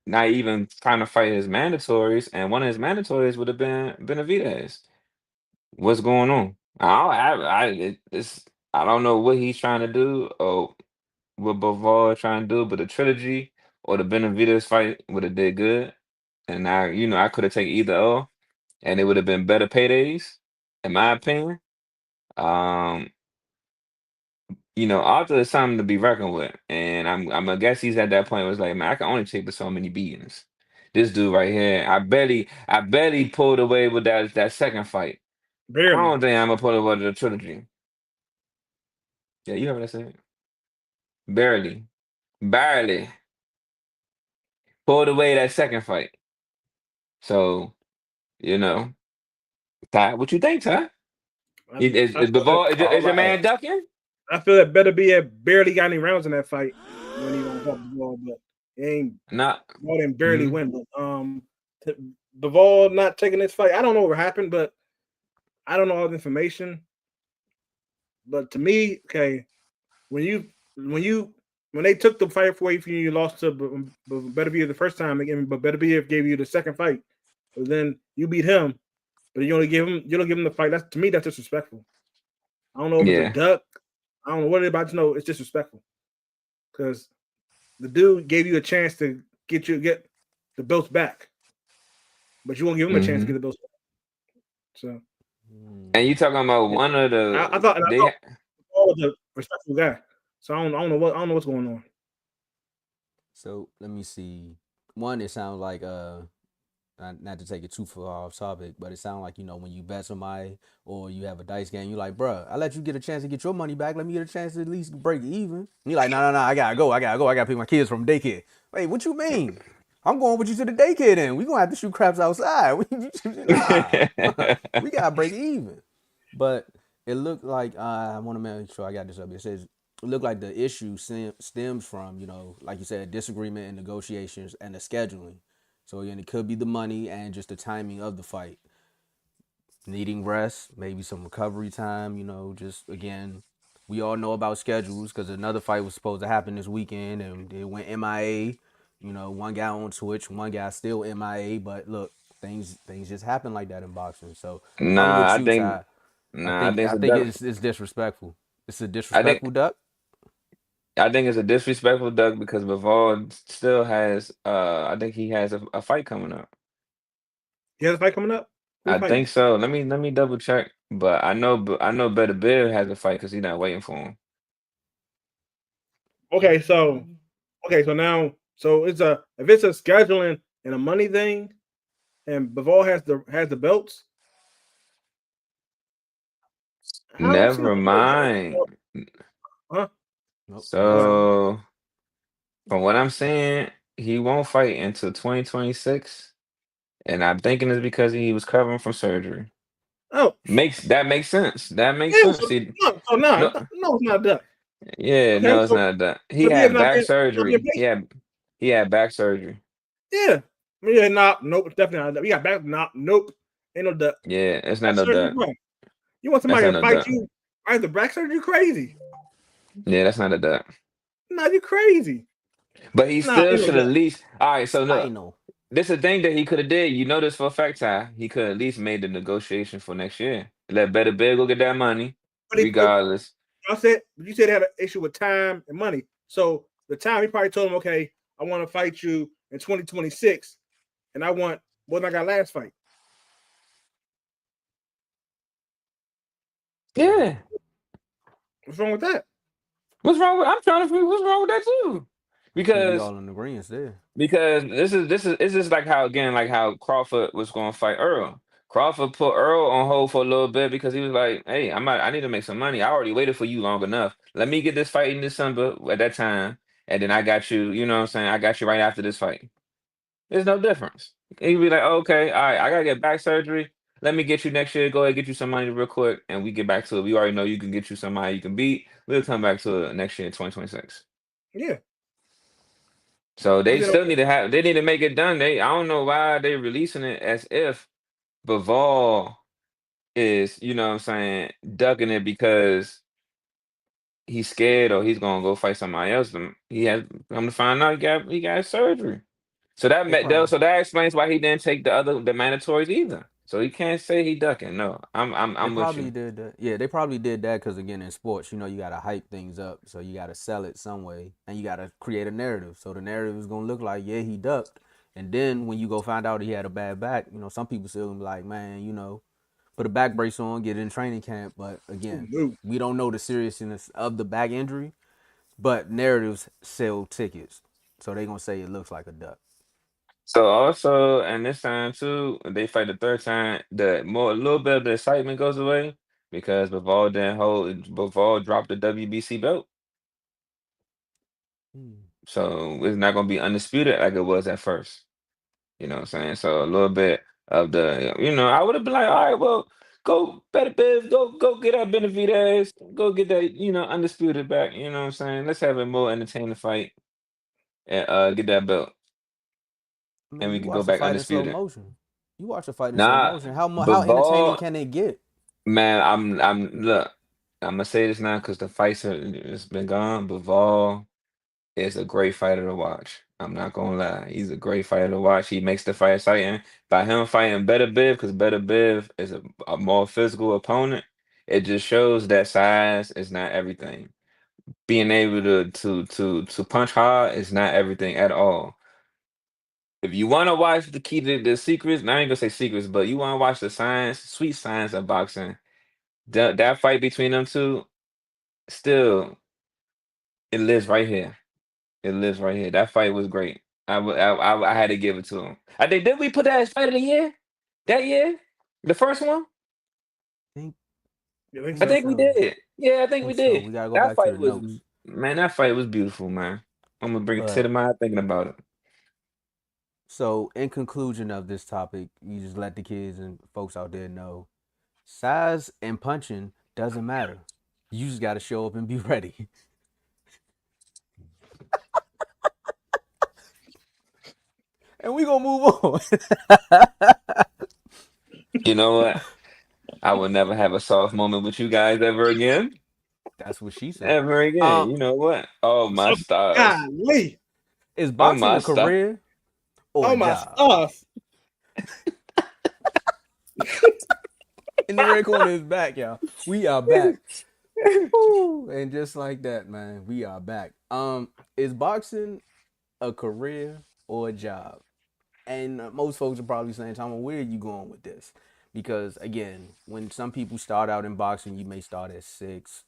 S3: not even trying to fight his mandatories, and one of his mandatories would have been Benavidez. What's going on? I don't know what he's trying to do or what Bivol is trying to do, but the trilogy or the Benavidez fight would have did good, and I could have taken either or, and it would have been better paydays, in my opinion. Um, Arthur is something to be reckoned with, and I'm I guess he's at that point where it's like, man, I can only take but so many beatings. This dude right here, I barely pulled away with that second fight. I
S4: Barely.
S3: don't think I'm gonna pull away with the trilogy. Yeah, you heard what I said. Barely, barely pulled away that second fight. So you know, Ty, what you think, Ty?
S4: I, I
S3: Is
S4: feel that
S3: Is
S2: All
S3: your
S2: I
S3: man
S2: ask.
S3: ducking?
S4: I feel that Beterbiev barely got any rounds in that fight when he fought Bivol, but he ain't
S3: Not.
S4: more than barely
S3: Mhm.
S4: win. But Bivol not taking this fight, I don't know what happened, but I don't know all the information. But to me, okay, when they took the fight away from you, you lost to Beterbiev the first time again, but Beterbiev gave you the second fight. But then you beat him, but you don't give him the fight. That's to me, that's disrespectful. I don't know if it's a
S3: Yeah.
S4: duck. I don't know what it's about to know. It's disrespectful because the dude gave you a chance to get the belts back, but you won't give him a chance to get
S3: Hmm.
S4: the belts back. So
S3: And you talking about
S4: Yeah.
S3: one of
S4: I
S3: the
S4: thought
S3: they
S4: Paul was a respectful guy, so I don't know what's going on.
S2: So let me see. One, it sounds like not to take it too far off topic, but it sounds like, when you bet somebody or you have a dice game, you like, bruh, I let you get a chance to get your money back. Let me get a chance to at least break even. And you're like, no, I gotta go. I gotta pick my kids from daycare. Wait, what you mean? I'm going with you to the daycare then. We gonna have to shoot craps outside. Nah, we gotta break even. But it looked like I want to make sure I got this up. It says it looked like the issue stems from, like you said, disagreement in negotiations and the scheduling. So again, it could be the money and just the timing of the fight. Needing rest, maybe some recovery time, just again, we all know about schedules because another fight was supposed to happen this weekend and it went MIA. One guy on Twitch, one guy still MIA, but look, things just happen like that in boxing. So I'm
S3: nah,
S2: with
S3: I
S2: you,
S3: think
S2: Ty. I
S3: nah, I
S2: think
S3: think it's
S2: I
S3: a
S2: think
S3: duck.
S2: it's disrespectful. It's a
S3: I think
S2: disrespectful duck.
S3: I think it's a disrespectful duck because Bivol still has I think he has a fight coming up.
S4: He has a fight coming up. Who's
S3: I
S4: fighting?
S3: think so. Let me double check. But I know Better Bill has a fight because he's not waiting for him.
S4: Okay, so now it's if it's a scheduling and a money thing, and Bivol has the belts. How don't see
S3: Never
S4: the
S3: mind.
S4: huh?
S2: Nope, go ahead.
S3: So from what I'm saying, he won't fight until 2026. And I'm thinking it's because he was covering from surgery.
S4: Oh,
S3: Makes sense. That makes
S4: yeah.
S3: sense.
S4: So
S3: See,
S4: no, so no,
S3: no,
S4: it's not that.
S3: yeah,
S4: Okay,
S3: no, it's
S4: so
S3: not that. He
S4: if he has
S3: had
S4: not
S3: back
S4: been,
S3: surgery. He had back surgery.
S4: yeah. Yeah, nah, nope, it's definitely not that. We got back, nah, nope. Ain't no that.
S3: Yeah, it's not
S4: Back
S3: no
S4: surgery,
S3: duck.
S4: bro. You want
S3: That's
S4: somebody
S3: not
S4: to
S3: no
S4: fight
S3: duck.
S4: you after back surgery? You crazy?
S3: Yeah, that's not a duck.
S4: Nah, you crazy?
S3: But he
S4: Nah,
S3: still
S4: ain't no
S3: should at
S4: that.
S3: least. All right, so look,
S2: Spinal.
S3: this is the thing that he could have did. You know this for a fact, Ty. He could at least made the negotiation for next year. Let Better Bill go get that money,
S4: But
S3: regardless.
S4: you said they had an issue with time and money. So the time he probably told him, okay, I want to fight you in 2026, and I want what I got last fight.
S3: Yeah.
S4: What's wrong with that?
S3: What's wrong with? I'm trying to figure what's wrong with that too.
S2: I think we
S3: Because
S2: all in agreement there.
S3: Because this is it's just like how again like how Crawford was going to fight Earl. Crawford put Earl on hold for a little bit because he was like, "Hey, I need to make some money. I already waited for you long enough. Let me get this fight in December at that time, and then I got you. You know what I'm saying? I got you right after this fight. There's no difference. He'd be like, okay, all right, I gotta get back surgery. Let me get you next year. Go ahead, get you some money real quick, and we get back to it. We already know you can get you somebody you can beat. We'll come back to it next year in 2026."
S4: Yeah,
S3: So
S4: I
S3: they
S4: said
S3: still
S4: okay.
S3: need to have they need to make it done. I don't know why they releasing it as if Bivol is, you know what I'm saying, ducking it because he's scared or he's gonna go fight somebody else. He has come to find out he got surgery. So
S2: They probably
S3: that explains why he didn't take the mandatories either. So he can't say he ducking. No.
S2: They
S3: I'm with
S2: probably
S3: you.
S2: did that. Yeah, they probably did that because again, in sports, you gotta hype things up, so you gotta sell it some way, and you gotta create a narrative. So the narrative is gonna look like, yeah, he ducked, and then when you go find out he had a bad back, some people still gonna be like, man, put a back brace on, get in training camp. But again,
S4: No.
S2: we don't know the seriousness of the back injury, but narratives sell tickets, so they gonna say it looks like a duck.
S3: So also, and this time too, they fight the third time, a little bit of the excitement goes away because Bivol dropped the WBC belt.
S2: Hmm.
S3: So it's not gonna be undisputed like it was at first. You know what I'm saying? So a little bit of I would have been like, all right, well, go better Biv, go get that Benavidez, go get that, undisputed back. You know what I'm saying? Let's have a more entertaining fight and get that belt.
S2: I
S3: And
S2: mean,
S3: we
S2: you
S3: can go
S2: watch a
S3: back
S2: fight in slow
S3: undisputed.
S2: motion. You watch a fight in slow
S3: Nah,
S2: motion. How entertaining
S3: Bivol,
S2: can it get?
S3: man, look, I'm gonna say this now because the fights it's been gone. Bivol is a great fighter to watch. I'm not gonna lie. He's a great fighter to watch. He makes the fight exciting. By him fighting Better Biv, because Better Biv is a more physical opponent, it just shows that size is not everything. Being able to punch hard is not everything at all. If you want to watch the key to the secrets, I ain't gonna say secrets, but you want to watch the science, sweet science of boxing. That fight between them two, still, it lives right here. It lives right here. That fight was great. I had to give it to him. I think did we put that as fight of the year? That year, the first one.
S2: think
S4: You think
S3: I
S4: so?
S3: think we did. Yeah, I think we
S2: so.
S3: did.
S2: We gotta go
S3: That
S2: back to the
S3: fight was,
S2: notes.
S3: man. That fight was beautiful, man. I'm gonna bring it to
S2: But
S3: the mind thinking about it.
S2: so in conclusion of this topic, you just let the kids and folks out there know size and punching doesn't matter. You just gotta show up and be ready. And we gonna move on.
S3: You know what? I will never have a soft moment with you guys ever again.
S2: That's what she said.
S3: Ever again. You know what? Oh my stars.
S4: Golly.
S2: Is
S3: Oh
S2: boxing
S3: my
S2: a
S3: stars.
S2: career or
S4: Oh
S2: a
S4: my
S2: job?
S4: stuff.
S2: In the red corner is back, y'all. We are back. Woo. And just like that, man, we are back. Is boxing a career or a job? And most folks are probably saying, Tom, where are you going with this? Because again, when some people start out in boxing, you may start at 6,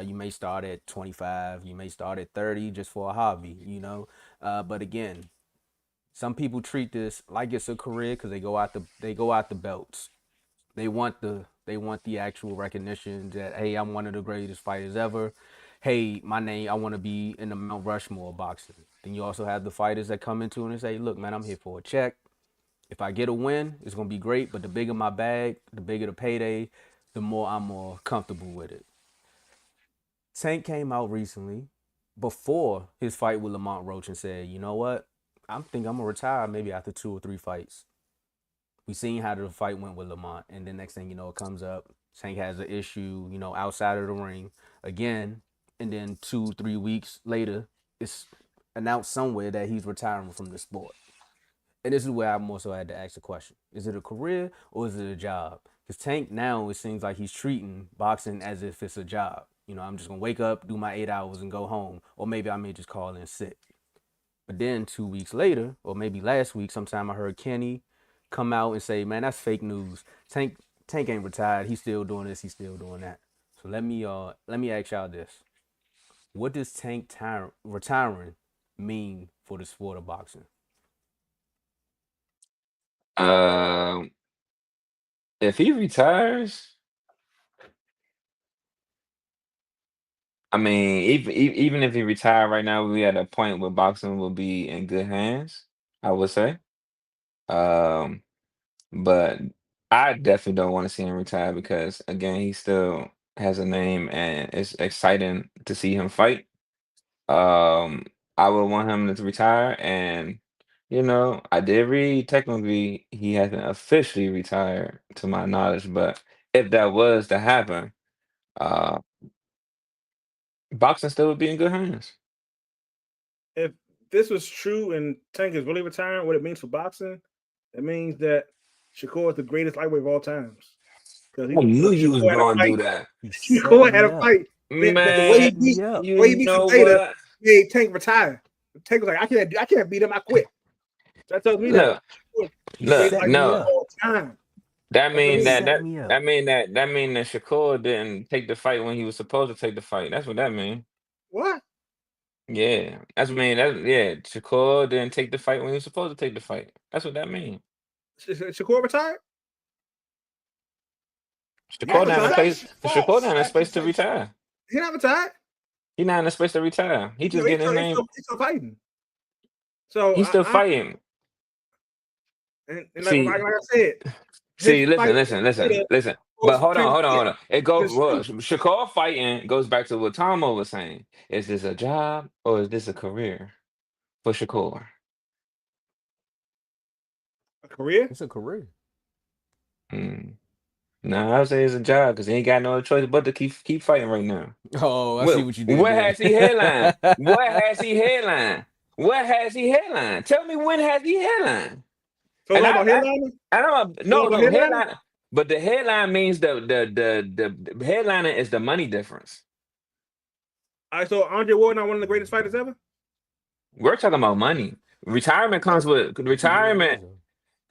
S2: you may start at 25, you may start at 30 just for a hobby, you know. But again, some people treat this like it's a career because they go out the belts. They want the actual recognition that, hey, I'm one of the greatest fighters ever. Hey, my name, I want to be in the Mount Rushmore of boxing. Then you also have the fighters that come into it and say, look, man, I'm here for a check. If I get a win, it's gonna be great. But the bigger my bag, the bigger the payday, the more I'm more comfortable with it. Tank came out recently before his fight with Lamont Roach and said, you know what? I think I'm gonna retire maybe after 2 or 3 fights. We seen how the fight went with Lamont, and then next thing you know, it comes up. Tank has an issue, you know, outside of the ring again, and then 2 3 weeks later, it's announced somewhere that he's retiring from the sport. And this is where I more so had to ask the question: is it a career or is it a job? Because Tank now, it seems like he's treating boxing as if it's a job. You know, I'm just gonna wake up, do my 8 hours, and go home, or maybe I may just call in sick. But then 2 weeks later, or maybe last week, sometime I heard Kenny come out and say, "Man, that's fake news. Tank ain't retired. He's still doing this. He's still doing that." So let me ask y'all this: what does retiring mean for the sport of boxing?
S3: Um, if he retires, I mean, even if he retired right now, we at a point where boxing will be in good hands, I would say. Um, but I definitely don't want to see him retire because again, he still has a name and it's exciting to see him fight. Um, I would want him to retire and I did read technically he hasn't officially retired to my knowledge, but if that was to happen, uh boxing still would be in good hands.
S4: If this was true and Tank is really retiring, what it means for boxing, it means that Shakur is the greatest lightweight of all times. Because
S3: I knew you was
S4: Shakur had a
S3: going to
S4: fight.
S3: do that.
S2: He set
S4: Shakur had
S2: me
S4: a
S2: up.
S4: fight. That the way
S3: Man,
S4: he beat,
S2: me up.
S4: the way he
S3: you
S4: beat
S3: know
S4: Zayas
S3: what?
S4: made Tank retire. Tank was like, I can't beat him. I quit. That tells me that
S3: Look,
S4: Shakur is
S2: He
S4: the greatest
S2: set
S3: look,
S2: me
S4: lightweight of
S3: no.
S2: up.
S4: all time.
S3: That
S4: That's what it
S3: mean
S2: He
S4: means.
S3: that
S2: set
S3: that
S2: me up.
S3: that mean that that mean that Shakur didn't take the fight when he was supposed to take the fight. That's what that mean.
S4: What?
S3: Yeah, that's mean that yeah. Shakur didn't take the fight when he was supposed to take the fight. That's what that mean.
S4: Shakur retired? He
S3: Shakur
S4: not
S3: not in a
S4: retired.
S3: place. Shakur not in a space to retire.
S4: He not retired.
S3: He not in a space to retire. He just getting his name.
S4: He's still fighting. So
S3: He's still fighting.
S4: and like
S3: See,
S4: I said, his
S3: see,
S4: fight
S3: listen. But
S4: was
S3: hold on,
S4: Tank
S3: hold on, hold on. It goes.
S4: against
S3: Well,
S4: Shakur.
S3: Shakur fighting goes back to what Tomo was saying. Is this a job or is this a career for Shakur?
S4: A career?
S2: It's a career.
S3: Hmm. No, I would say it's a job because he ain't got no other choice but to keep fighting right now.
S2: Oh, I see
S3: What
S2: what you did
S3: what
S2: there.
S3: has he headline? What has he headline? What has he headline? Tell me when has he headline?
S4: So it's
S3: And
S4: all about headliner?
S3: I don't
S4: It's all about
S3: no
S4: headliner?
S3: headline, but the headline means the headliner is the money difference.
S4: All right, so Andre Ward not one of the greatest fighters ever?
S3: We're talking about money. Retirement comes with
S2: Yeah, it
S3: retirement.
S2: is.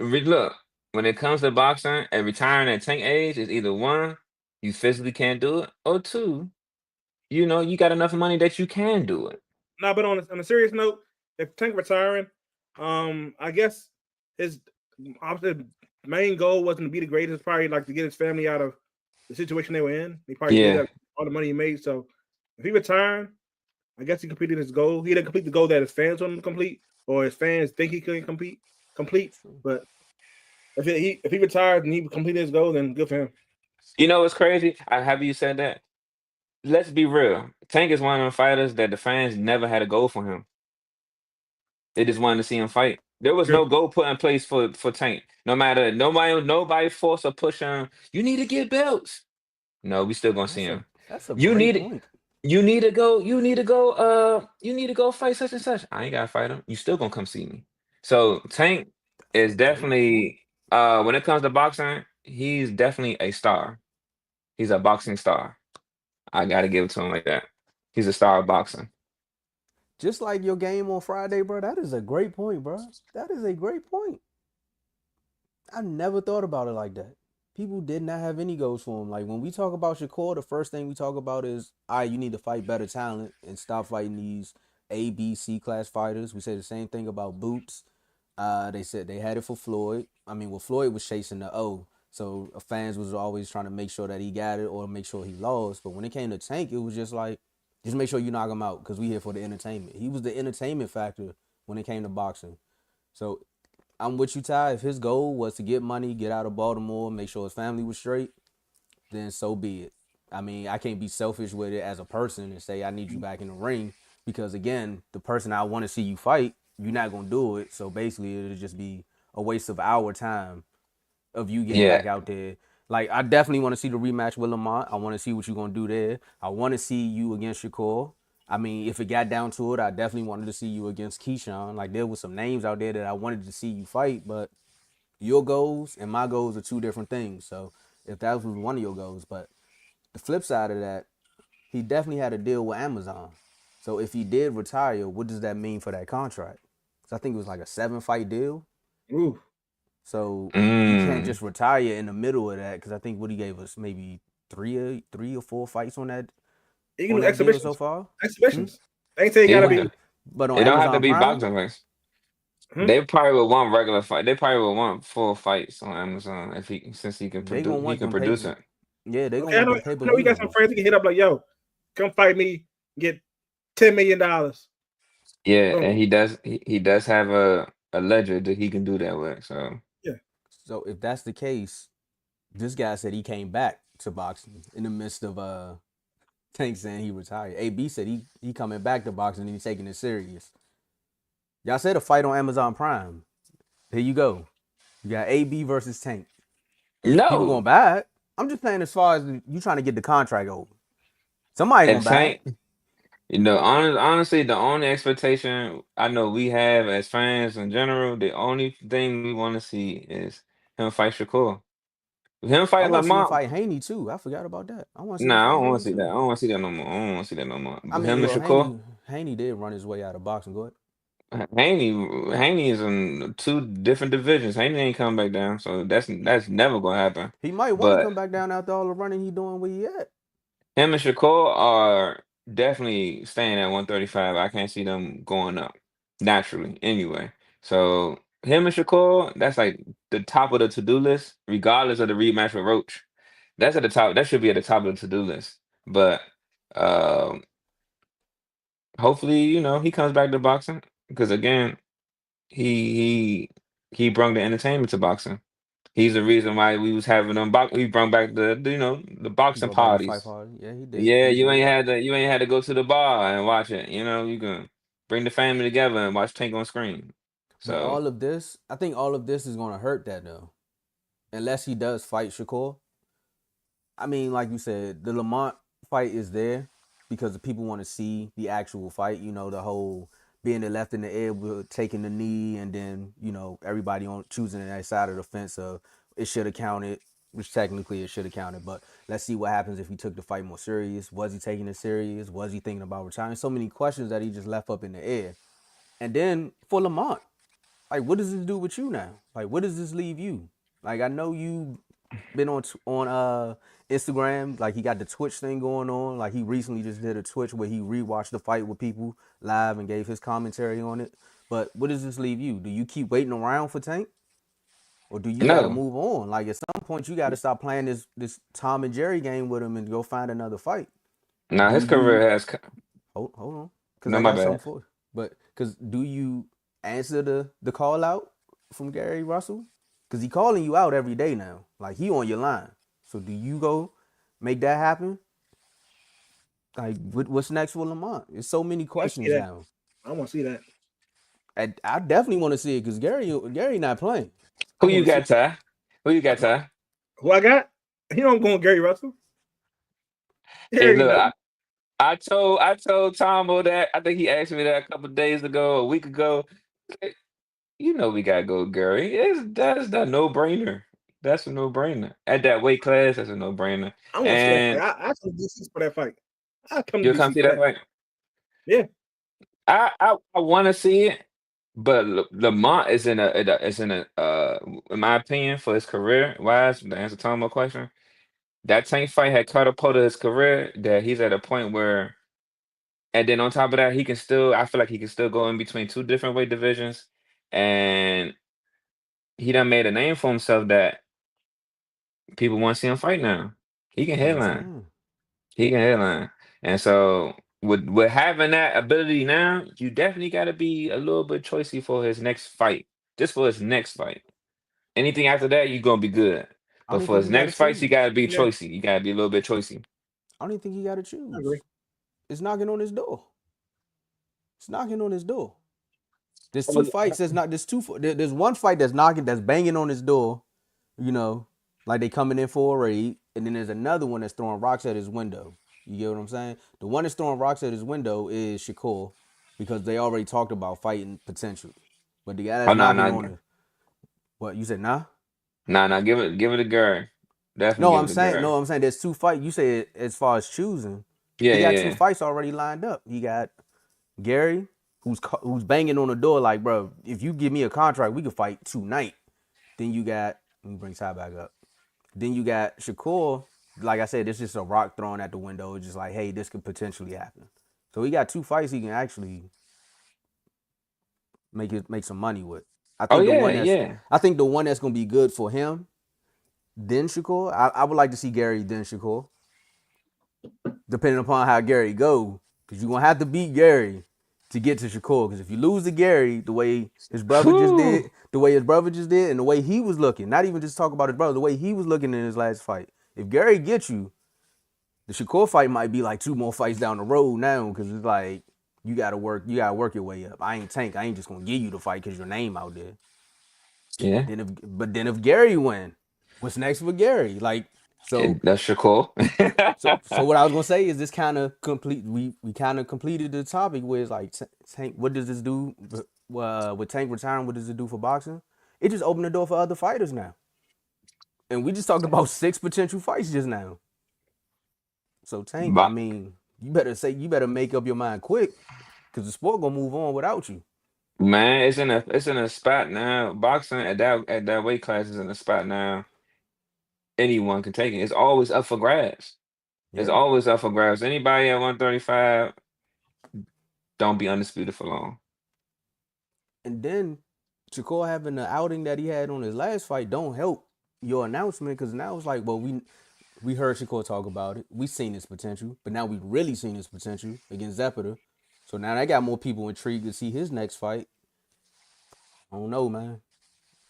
S3: Look, when it comes to boxing and retiring at tank age, is either one, you physically can't do it, or two, you got enough money that you can do it.
S4: No, but on a serious note, if Tank retiring, I guess his obviously main goal wasn't to be the greatest. Probably like to get his family out of the situation they were in. He probably did
S3: Yeah,
S4: that all the money he made. So if he retiring, I guess he completed his goal. He didn't complete the goal that his fans want him to complete, or his fans think he couldn't complete. But if he retired and he completed his goal, then good for him.
S3: you know what's crazy? I have you said that. Let's be real. Tank is one of the fighters that the fans never had a goal for him. They just wanted to see him fight. There was
S4: True.
S3: no goal put in place for Tank. No matter nobody force or push him. You need to get belts. No, we still gonna see him.
S2: That's a
S3: You
S2: great
S3: need it.
S2: point.
S3: You need to go. You need to go. You need to go fight such and such. I ain't gotta fight him. You still gonna come see me. So Tank
S2: That's
S3: is
S2: a great point.
S3: definitely when it comes to boxing, he's definitely a star. He's a boxing star. I gotta give it to him like that. He's a star of boxing.
S2: Just like your game on Friday, bro. That is a great point, bro. That is a great point. I never thought about it like that. People did not have any goals for him. Like when we talk about Shakur, the first thing we talk about is, all right, you need to fight better talent and stop fighting these A, B, C class fighters. We say the same thing about Boots. They said they had it for Floyd. I mean, well, Floyd was chasing the O, so fans was always trying to make sure that he got it or make sure he lost. But when it came to Tank, it was just like, just make sure you knock him out because we here for the entertainment. He was the entertainment factor when it came to boxing. So I'm with you, Ty. If his goal was to get money, get out of Baltimore, make sure his family was straight, then so be it. I mean, I can't be selfish with it as a person and say I need you back in the ring because again, the person I want to see you fight, you're not gonna do it. So basically, it'll just be a waste of our time of you getting
S3: Yeah,
S2: back out there. Like I definitely want to see the rematch with Lamont. I want to see what you're gonna do there. I want to see you against Shakur. I mean, if it got down to it, I definitely wanted to see you against Keyshawn. Like there was some names out there that I wanted to see you fight, but your goals and my goals are two different things. So if that was one of your goals, but the flip side of that, he definitely had a deal with Amazon. So if he did retire, what does that mean for that contract? So I think it was like a 7 fight deal.
S4: Ooh,
S2: So you can't
S3: mm,
S2: just retire in the middle of that because I think what he gave us maybe three or four fights
S4: he can
S2: on
S4: do
S2: that deal so
S4: exhibitions.
S2: fee. Hmm?
S4: Exhibitions. They ain't say he gotta
S3: yeah.
S4: be.
S2: Right. But on
S3: It don't have to
S2: Amazon
S3: be
S2: Prime,
S3: boxing fights.
S4: Hmm?
S3: They probably would want regular fight. They probably would want full fights on Amazon if he since he can
S2: they gonna
S3: produce. He
S2: want
S3: can
S2: them pay.
S3: produce it.
S2: Yeah, they gonna
S4: Okay, I
S2: want
S4: know.
S2: them
S4: I
S2: pay per
S4: know he
S2: view
S4: got some
S2: numbers.
S4: friends he can hit up like, yo, come fight me, get $10 million.
S3: Yeah,
S4: Boom.
S3: and he does have a ledger that he can do that with. So
S4: Yeah.
S2: So if that's the case, this guy said he came back to boxing in the midst of Tank saying he retired. AB said he coming back to boxing and he's taking it serious. Y'all said a fight on Amazon Prime. Here you go. You got AB versus Tank. People
S3: no,
S2: going back. I'm just saying as far as you trying to get the contract over. Somebody
S3: if
S2: going back.
S3: Tank, honestly, the only expectation I know we have as fans in general, the only thing we want to see is him fight Shakur. Him
S2: I
S3: fight
S2: want to see him
S3: Lamont.
S2: fight Haney too. I forgot about that. I want to see him
S3: Nah, I
S2: fight
S3: don't want
S2: Haney
S3: to see that. I
S2: too.
S3: don't want to see that no more. I don't want to see that no more.
S2: I
S3: But
S2: mean,
S3: him and
S2: well,
S3: Shakur,
S2: Haney did run his way out of boxing. Go ahead.
S3: Haney, Haney is in two different divisions. Haney ain't coming back down, so that's never gonna happen.
S2: He might want to
S3: But
S2: come back down after all the running he doing where he at.
S3: him and Shakur are definitely staying at 135. I can't see them going up naturally anyway. So him and Shakur, that's like the top of the to-do list, regardless of the rematch with Roach. That's at the top. That should be at the top of the to-do list. But um, hopefully, he comes back to boxing because again, he he brought the entertainment to boxing. He's the reason why we was having them box. We brought back the
S2: He
S3: boxing
S2: brought back the fight
S3: parties.
S2: party. Yeah, he did.
S3: Yeah,
S2: He
S3: you
S2: did.
S3: ain't had to go to the bar and watch it. You can bring the family together and watch Tank on screen.
S2: But
S3: So
S2: I think all of this is going to hurt that though, unless he does fight Shakur. I mean, like you said, the Lamont fight is there because the people want to see the actual fight. You know, the whole being the left in the air with taking the knee, and then everybody on choosing that side of the fence of it should have counted, which technically it should have counted. But let's see what happens if he took the fight more serious. Was he taking it serious? Was he thinking about retiring? So many questions that he just left up in the air. And then for Lamont, like, what does this do with you now? Like, what does this leave you? Like, I know you been on Instagram. Like, he got the Twitch thing going on. Like, he recently just did a Twitch where he rewatched the fight with people live and gave his commentary on it. But what does this leave you? Do you keep waiting around for Tank, or do you got to
S3: No,
S2: move on? Like, at some point, you got to stop playing this Tom and Jerry game with him and go find another fight.
S3: nah,
S2: Do
S3: his
S2: you
S3: career has.
S2: hold on? Because
S3: No,
S2: I
S3: my
S2: got something
S3: bad.
S2: for you. But because do you answer the call out from Gary Russell? Because he calling you out every day now. Like, he on your line. So do you go make that happen? Like, what's next for Lamont? There's so many
S4: I see
S2: questions
S4: that.
S2: now.
S4: I want to see that.
S2: I definitely want to see it because Gary not playing.
S4: I
S3: Who you
S4: want to see
S3: got, Ty? Who you got, Ty?
S4: who I got. He don't go on Gary Russell. He
S3: Hey,
S4: already
S3: look,
S4: know.
S3: I told Tomo that. I think he asked me that a couple days ago, a week ago. You know we gotta go, Gary. That's a no brainer. That's a no brainer. At that weight class, that's a no brainer.
S4: I want to see that fight.
S3: And
S4: I come to DC for that fight. I come to
S3: you'll come
S4: DC
S3: see
S4: for
S3: that
S4: that.
S3: fight.
S4: Yeah.
S3: I want to see it, but Lamont is in my opinion, for his career wise, to answer Tomo's question, that Tank fight had catapulted his career. That he's at a point where, and then on top of that, I feel like he can still go in between two different weight divisions, and he done made a name for himself that people want to see him fight now. He can
S2: That's what I'm
S3: headline.
S2: saying.
S3: He can headline. And so with having that ability now, you definitely got to be a little bit choicey for his next fight. Just for his next fight. Anything after that, you're gonna be good.
S2: I
S3: But
S2: don't even
S3: for
S2: think
S3: his
S2: he got to
S3: next fights, you gotta
S2: choose.
S3: be
S4: Yeah.
S3: choicey. You gotta be a little bit choicey.
S2: I don't even think he got to
S4: I
S2: choose.
S4: agree.
S2: It's knocking on his door. It's knocking on his door. There's two
S3: Well,
S2: fights. There's one fight that's banging on his door. You know, like they coming in for a raid, and then there's another one that's throwing rocks at his window. You get what I'm saying? The one that's throwing rocks at his window is Shakur, because they already talked about fighting potentially. But the guy
S3: Oh
S2: that's
S3: no,
S2: knocking
S3: no,
S2: on it, what you said? Nah.
S3: no, give it a Gary. Definitely
S2: No,
S3: give
S2: I'm
S3: it a
S2: saying
S3: Gary.
S2: no. I'm saying there's two fights. You say as far as choosing,
S3: Yeah,
S2: he
S3: yeah,
S2: got two
S3: yeah.
S2: fights already lined up. He got Gary, who's banging on the door like, bro, if you give me a contract, we could fight tonight. Then you got, let me bring Ty back up. Then you got Shakur. Like I said, it's just a rock thrown at the window. It's just like, hey, this could potentially happen. So he got two fights he can actually make some money with. I
S3: Oh
S2: think the
S3: yeah,
S2: one that's
S3: yeah.
S2: I think the one that's gonna be good for him, then Shakur. I would like to see Gary then Shakur, depending upon how Gary go, because you're gonna have to beat Gary to get to Shakur. Because if you lose to Gary, the way his brother just
S3: Whew.
S2: did, and the way he was looking, not even just talk about his brother, the way he was looking in his last fight. If Gary gets you, the Shakur fight might be like two more fights down the road now, because it's like you gotta work your way up. I ain't Tank. I ain't just gonna give you the fight because your name out there.
S3: Yeah.
S2: Then if Gary win, what's next for Gary? Like so
S3: That's Shakur.
S2: so what I was gonna say is this kind of complete. We kind of completed the topic where it's like Tank. What does this do with Tank retiring? What does it do for boxing? It just opened the door for other fighters now, and we just talked about 6 potential fights just now. So Tank, I
S3: But
S2: mean, you better make up your mind quick, because the sport gonna move on without you.
S3: man, it's in a spot now. Boxing at that weight class is in a spot now. Anyone can take it. It's always up for grabs. It's
S2: Yeah,
S3: always up for grabs. Anybody at 135, don't be undisputed for long.
S2: and then Shakur having the outing that he had on his last fight don't help your announcement, because now it's like, well, we heard Shakur talk about it. We seen his potential, but now we really seen his potential against Zepeda. So now that got more people intrigued to see his next fight. I don't know, man.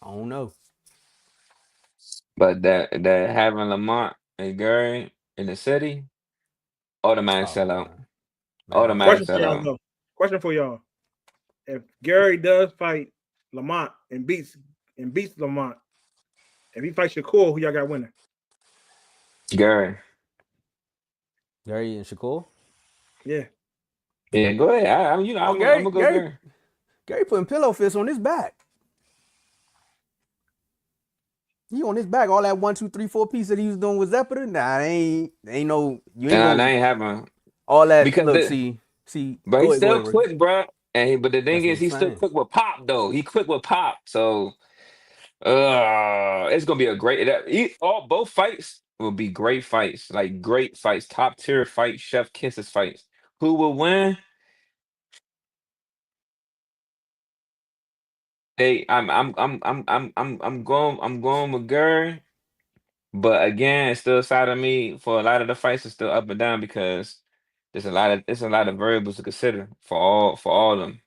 S2: I don't know.
S3: But that having Lamont and Gary in the city, automatic
S2: Oh
S3: sellout.
S2: man, man, I'm
S3: Automatic
S4: Question
S2: telling
S4: for
S2: you.
S4: y'all
S3: sellout.
S4: though. Question for y'all. If Gary does fight Lamont and beats Lamont, if he fights Shakur, who y'all got winning?
S3: Gary.
S2: Gary and Shakur.
S4: Yeah.
S3: Yeah, go ahead.
S2: Oh,
S3: I'm gonna go Gary.
S2: Gary putting pillow fists on his back. He on his back. All that 1, 2, 3, 4 piece that he was doing with Zepeda. Nah, ain't no. You ain't
S3: Nah, that
S2: gonna
S3: ain't happening
S2: all that.
S3: because
S2: Look, see.
S3: but
S2: Go
S3: he's
S2: ahead,
S3: still
S2: Ricky.
S3: quick, bro. But the thing
S2: That's what
S3: is,
S2: I'm
S3: he's still
S2: saying.
S3: quick with pop though. He quick with pop, so it's gonna be a great. Both fights will be great fights, like great fights, top tier fights, chef kisses fights. Who will win? I'm going with Gary, but again, it's still side of me for a lot of the fights. It's still up and down because there's a lot of variables to consider for all of them.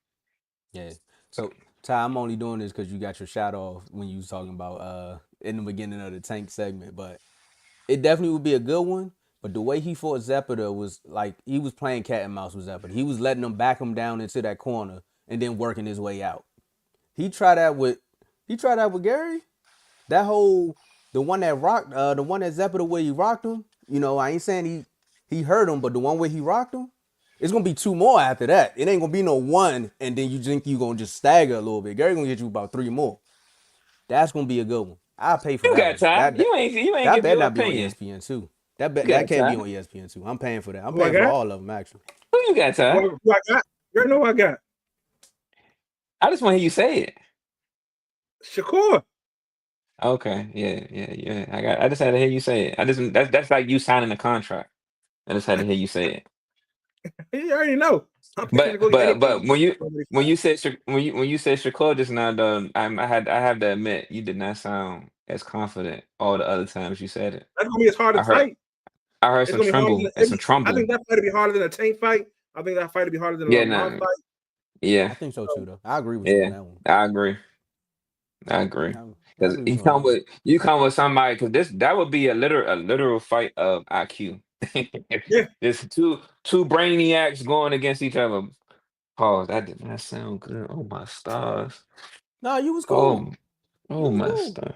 S2: Yeah. So Ty, I'm only doing this because you got your shot off when you was talking about in the beginning of the tank segment, but it definitely would be a good one. But the way he fought Zepeda was like he was playing cat and mouse with Zepeda. He was letting him back him down into that corner and then working his way out. He tried that with Gary. That whole the one that Zepeda where he rocked him. You know, I ain't saying he hurt him, but the one where he rocked him, it's gonna be two more after that. It ain't gonna be no one, and then you think you gonna just stagger a little bit. Gary gonna get you about three more. That's gonna be a good one. I'll pay for
S3: You
S2: that
S3: got
S2: one.
S3: time.
S2: That that,
S3: You ain't
S2: that
S3: give
S2: better
S3: your
S2: not be on
S3: opinion.
S2: ESPN too.
S3: You
S2: That
S3: got
S2: can't be on
S3: time.
S2: ESPN too. I'm paying for that. I'm
S4: Who I
S2: paying for
S4: got?
S2: all of them actually.
S3: Who you got time?
S4: Who I got? You already know who I got.
S3: I just want to hear you say it.
S4: Shakur.
S3: Okay, yeah. I just had to hear you say it. That's like you signing a contract. I just had to hear you say it.
S4: You already know. I'm picking
S3: But
S4: to go
S3: but
S4: anything.
S3: but when you said Shakur just now, though, I have to admit you did not sound as confident all the other times you said it.
S4: That's gonna be as hard
S3: I
S4: to
S3: heard
S4: fight.
S3: I heard
S4: It's
S3: some
S4: gonna be harder
S3: tremble and some
S4: than I think
S3: trumble.
S4: that fight will be harder than a tank fight. I think that fight will be harder than a
S3: Yeah,
S4: Lamont
S3: no,
S4: fight.
S3: yeah,
S2: I think so too though. I agree with you on
S3: yeah.
S2: that one.
S3: I agree. I agree.
S2: I
S3: Because
S2: agree with
S3: you
S2: you on
S3: come
S2: that one.
S3: with you come with somebody because that would be a literal fight of IQ.
S4: Yeah,
S3: There's two brainiacs going against each other. Pause. That did not sound good. Oh my stars.
S2: No, you was cool.
S3: Oh,
S2: You
S3: oh
S2: was
S3: my
S2: cool.
S3: stars.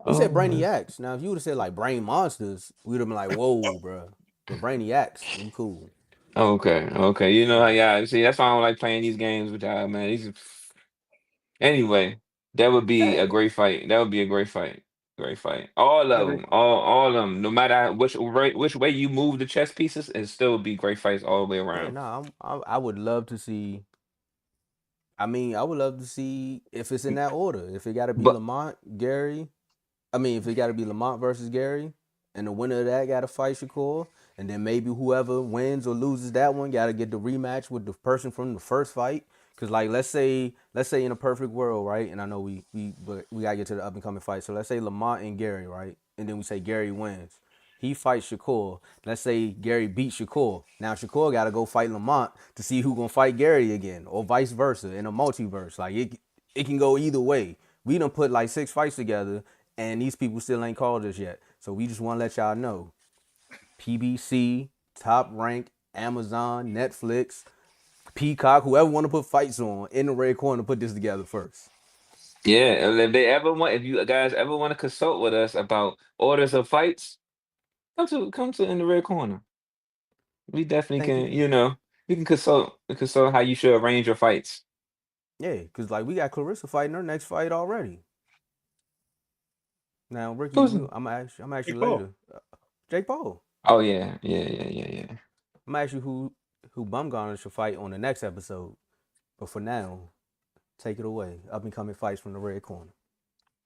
S2: You
S3: Oh
S2: said
S3: my.
S2: Brainiacs. Now, if you would have said like Brain Monsters, we'd have been like, whoa, bro. But Brainiacs, you cool.
S3: Okay, okay. You know how
S2: Yeah.
S3: yeah. See, that's why I don't like playing these games with y'all, man. Anyway, that would be a
S2: Hey,
S3: great fight. That would be a great fight. Great fight. All
S4: I
S3: of
S4: agree.
S3: them. All of them. No matter which way you move the chess pieces, it still would be great fights all the way
S2: yeah,
S3: around.
S2: no, I would love to see. I mean, I would love to see if it's in that order. If it got to be
S3: But
S2: Lamont, Gary, I mean, if it got to be Lamont versus Gary, and the winner of that got to fight Shakur, and then maybe whoever wins or loses that one got to get the rematch with the person from the first fight. Cause like let's say in a perfect world, right? And I know but we gotta get to the up and coming fight. So let's say Lamont and Gary, right? And then we say Gary wins. He fights Shakur. Let's say Gary beats Shakur. Now Shakur got to go fight Lamont to see who gonna fight Gary again, or vice versa in a multiverse. Like it can go either way. We done put like 6 fights together, and these people still ain't called us yet. So we just want to let y'all know: PBC, Top Rank, Amazon, Netflix, Peacock, whoever want to put fights on in the red corner, put this together first.
S3: yeah, if you guys ever want to consult with us about orders of fights, come to in the red corner. We definitely
S2: Thank you.
S3: can. We can consult how you should arrange your fights.
S2: Yeah, cause like we got Claressa fighting her next fight already. Now Ricky,
S3: Who's-
S2: I'm gonna ask
S4: Hey
S2: you
S4: Paul.
S2: later. Jake Paul.
S3: Oh yeah.
S2: I'm gonna ask you who Bumgarner should fight on the next episode. But for now, take it away. Up and coming fights from the red corner.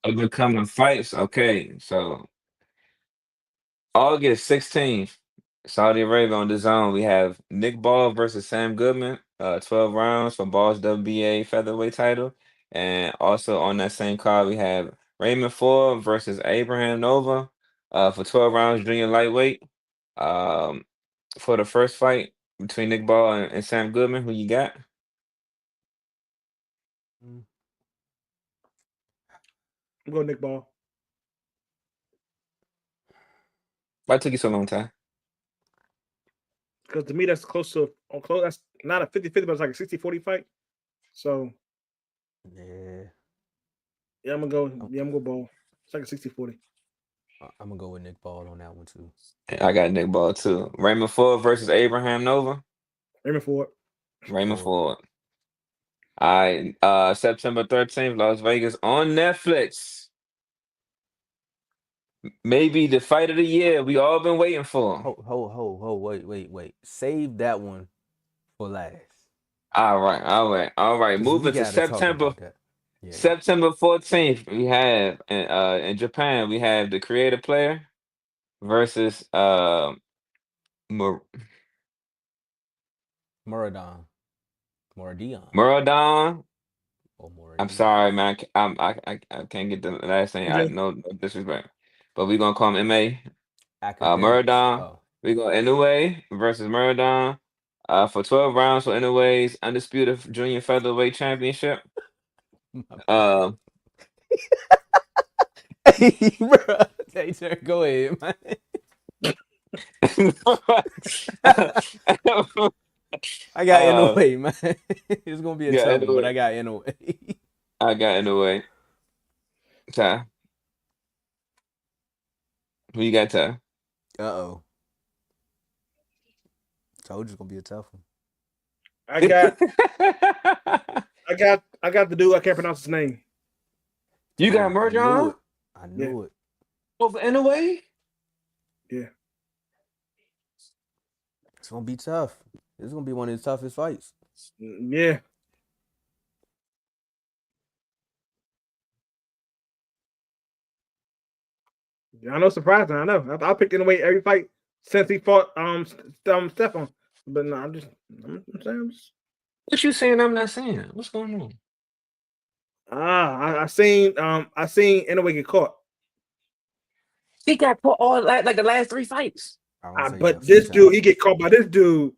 S3: Upcoming fights. Okay, so August 16th, Saudi Arabia on the zone. We have Nick Ball versus Sam Goodman, 12 rounds for Ball's WBA featherweight title. And also on that same card, we have Raymond Ford versus Abraham Nova, for 12 rounds junior lightweight. Um, for the first fight between Nick Ball and Sam Goodman, who you got?
S2: Mm.
S4: I'm going Nick Ball.
S3: Why it took you so long, Ty?
S4: Because to me, that's close to on close. That's not a 50-50, but it's like a 60-40 fight. So
S2: Yeah.
S4: yeah, I'm gonna go Ball. It's like a 60-40.
S2: I'm gonna go with Nick Ball on that one too.
S3: I got Nick Ball too. Raymond Ford versus Abraham Nova.
S4: Raymond Ford.
S3: Raymond
S2: Ford.
S3: Ford. All right, September 13th, Las Vegas on Netflix. Maybe the fight of the year we all been waiting for.
S2: Wait. Save that one for last.
S3: All right.
S2: 'Cause we
S3: Moving to
S2: gotta talk
S3: September.
S2: about that. Yeah.
S3: September 14th, we have in Japan, we have the creative player versus Mur
S2: Muradon. Muradion.
S3: Muradon.
S2: Or
S3: I'm
S2: Muradion.
S3: sorry, man. I can't get the last name.
S4: Okay.
S3: No disrespect, but we gonna call him MA.
S2: Academics.
S3: Muradon.
S2: Oh.
S3: We go Inoue versus Muradon. For 12 rounds for Inoue's undisputed junior featherweight championship.
S2: My bad.
S3: Um,
S2: Hey, bro. Hey, sir, go ahead, man. I got in the way, man. It's gonna be a
S3: yeah,
S2: tough one, but
S3: Inoue.
S2: I got in the way.
S3: I got Inoue. Ty, who you got, Ty?
S2: Uh-oh. Told you it's gonna be a tough one.
S4: I got the dude. I can't pronounce his name.
S3: You got
S2: I knew
S3: Muradon
S2: it. I knew it.
S3: over Inoue?
S4: Yeah.
S2: It's gonna be tough. It's gonna be one of the toughest fights.
S4: Yeah. I know, surprising. I know. I picked Inoue every fight since he fought Stefan. But no, I'm saying.
S3: What you saying? I'm not saying. What's going on?
S4: I seen Inoue get caught.
S3: He got put all like the last 3 fights.
S2: I don't say
S4: But
S2: that
S4: this
S2: few times.
S4: dude, he get caught by this dude.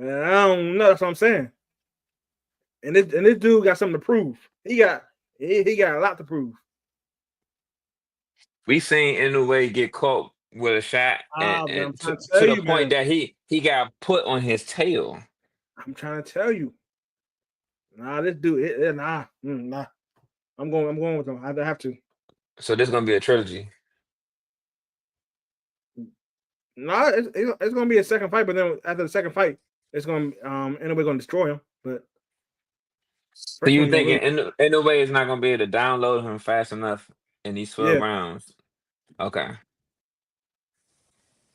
S4: I don't know. That's what I'm saying. And this dude got something to prove. He got a lot to prove.
S3: We seen Inoue get caught with a shot,
S4: Man, I'm
S3: and
S4: trying to
S3: to
S4: tell
S3: the
S4: you,
S3: point
S4: man.
S3: that he got put on his tail.
S4: I'm trying to tell you. Nah, this dude, nah. I'm going with him. I have to.
S3: So this gonna be a trilogy.
S4: Nah, it's gonna be a second fight, but then after the second fight, it's gonna Inoue gonna destroy him. But
S3: So
S4: first
S3: you
S4: one, he gonna
S3: thinking
S4: lose.
S3: Inoue is not gonna be able to download him fast enough in these 12
S4: Yeah.
S3: rounds? Okay.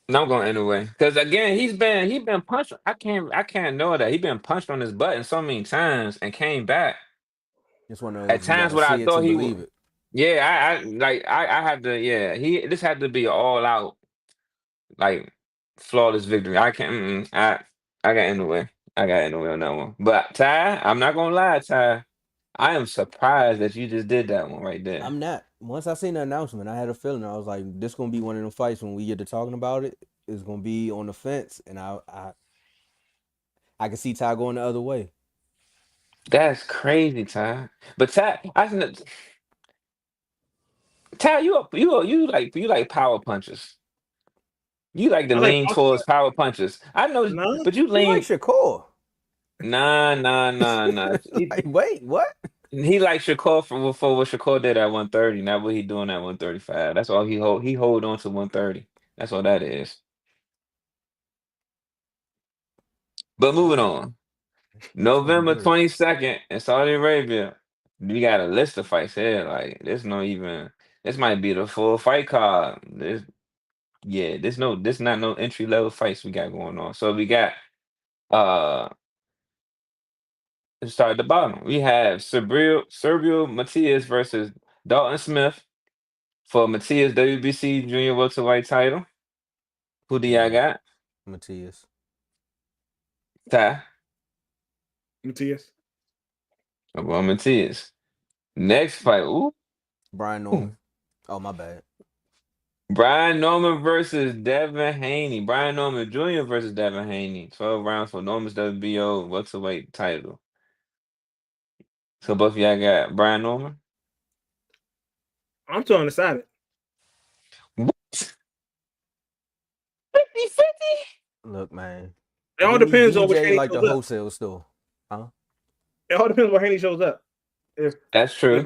S3: No, I'm going Inoue because again he been punched. I can't know that he been punched on his button so many times and came back
S2: It's one of
S3: at
S2: those you
S3: times
S2: gotta
S3: when I
S2: see it to
S3: thought he would.
S2: believe it.
S3: Yeah, I have to. Yeah, this had to be an all out like flawless victory. I can't. I got Inoue. I got Inoue on that one. But Ty, I'm not gonna lie, Ty. I am surprised that you just did that one right there.
S2: I'm not. Once I seen the announcement, I had a feeling. I was like, this gonna be one of them fights when we get to talking about it. It's gonna be on the fence, and I can see Ty going the other way.
S3: That's crazy, Ty. But Ty, Ty, you like power punches. You like to
S4: I like
S3: lean
S4: boxing.
S3: towards power punches. I know,
S4: No,
S3: but you
S2: You like
S3: lean.
S2: Shakur?
S3: Nah.
S2: Like, wait, what?
S3: He like Shakur for what Shakur did at 130. Not what he doing at 135. That's all he hold. He hold on to 130. That's all that is. But moving on.
S2: It's gonna be
S3: November
S2: great.
S3: 22nd in Saudi Arabia. We got a list of fights here. Like there's no even. This might be the full fight card. This not no entry level fights we got going on. So we got uh let's start at the bottom. We have Sergio Matias versus Dalton Smith for Matias WBC junior welterweight title. Who do y'all
S2: Yeah,
S3: got?
S2: Matias.
S3: Ty.
S4: Matias.
S3: I'm going Matias. Next fight. Ooh.
S2: Brian Norman. Oh, my bad.
S3: Brian Norman versus Devin Haney. Brian Norman Jr. versus Devin Haney. 12 rounds for Norman's WBO welterweight title. So both of y'all got Brian Norman?
S4: I'm still undecided.
S3: What? 50-50?
S2: Look, man.
S4: It all
S2: Give me
S4: depends on which
S2: DJ
S4: Haney
S2: like the
S4: shows up.
S2: wholesale store. Huh?
S4: It all depends where Haney shows up.
S3: That's true.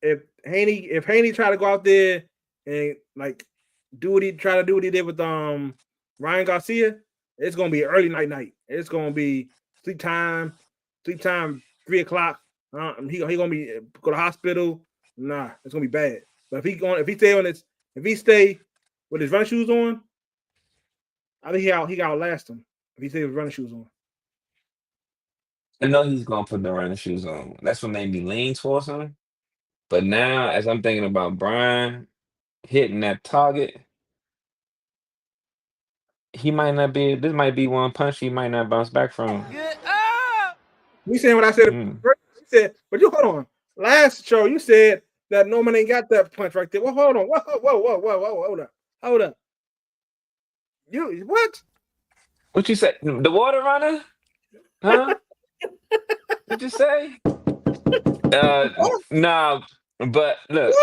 S4: If Haney try to go out there and like do what he did with Ryan Garcia, it's gonna be early night. It's gonna be sleep time 3:00. He gonna be go to hospital. Nah, it's gonna be bad. But if he stay with his running shoes on, I think he got outlast him if he stay with running shoes on.
S3: I know he's gonna put the running shoes on. That's what made me lean towards him. But now, as I'm thinking about Brian hitting that target, he might not be. This might be one punch he might not bounce back from.
S4: You saying what I said?
S3: Mm.
S4: You said, but you hold on. Last show you said that Norman ain't got that punch right there. Well, hold on. Whoa, hold up. You what?
S3: What you say? The water runner? Huh? What you say? Nah. But look.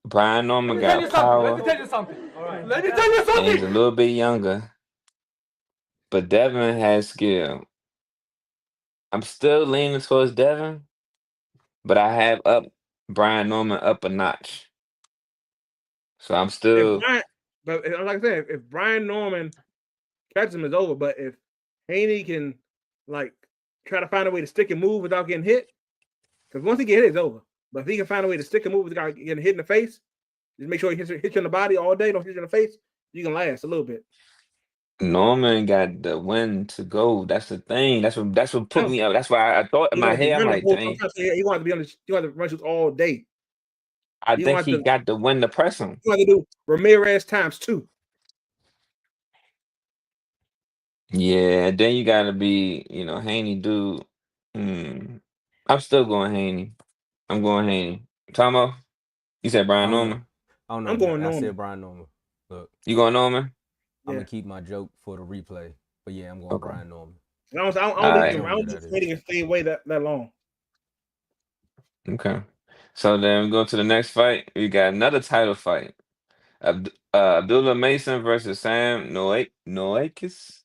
S3: Brian Norman got power,
S2: Let me tell you something. All right.
S3: and he's a little bit younger. But Devin has skill. I'm still leaning towards Devin, but I have up Brian Norman up a notch. So I'm
S4: If
S3: still
S4: Brian, but like I said, if Brian Norman catches him, it's over. But if Haney can like try to find a way to stick and move without getting hit, because once he get hit, it's over. But if he can find a way to stick and move without getting hit in the face, just make sure he hits you in the body all day. Don't hit you in the face. You can last a little bit.
S3: Norman got the win to go. That's the thing. That's what put me up. That's why I thought in my head, I'm like, dang,
S4: He wants to be on the. You want to run shoot all day.
S3: I
S4: You
S3: think
S4: want
S3: he
S4: to.
S3: got the win to press him.
S4: You want to do Ramirez times 2.
S3: Yeah, then you gotta be, Haney dude. I'm still going Haney. I'm going Haney. Tomo, you said
S2: I
S3: Brian
S2: don't know.
S3: Norman.
S2: I don't know.
S4: I'm going
S2: I
S4: Norman.
S2: said Brian Norman. Look,
S3: You going Norman?
S2: I'm
S4: Yeah.
S2: gonna keep my joke for the replay. But yeah, I'm going
S3: Okay.
S2: Brian Norman.
S4: I don't
S3: Alright.
S4: think the rating can stay away that long.
S3: Okay. So then we go to the next fight. We got another title fight. Abdullah Mason versus Sam Noakis.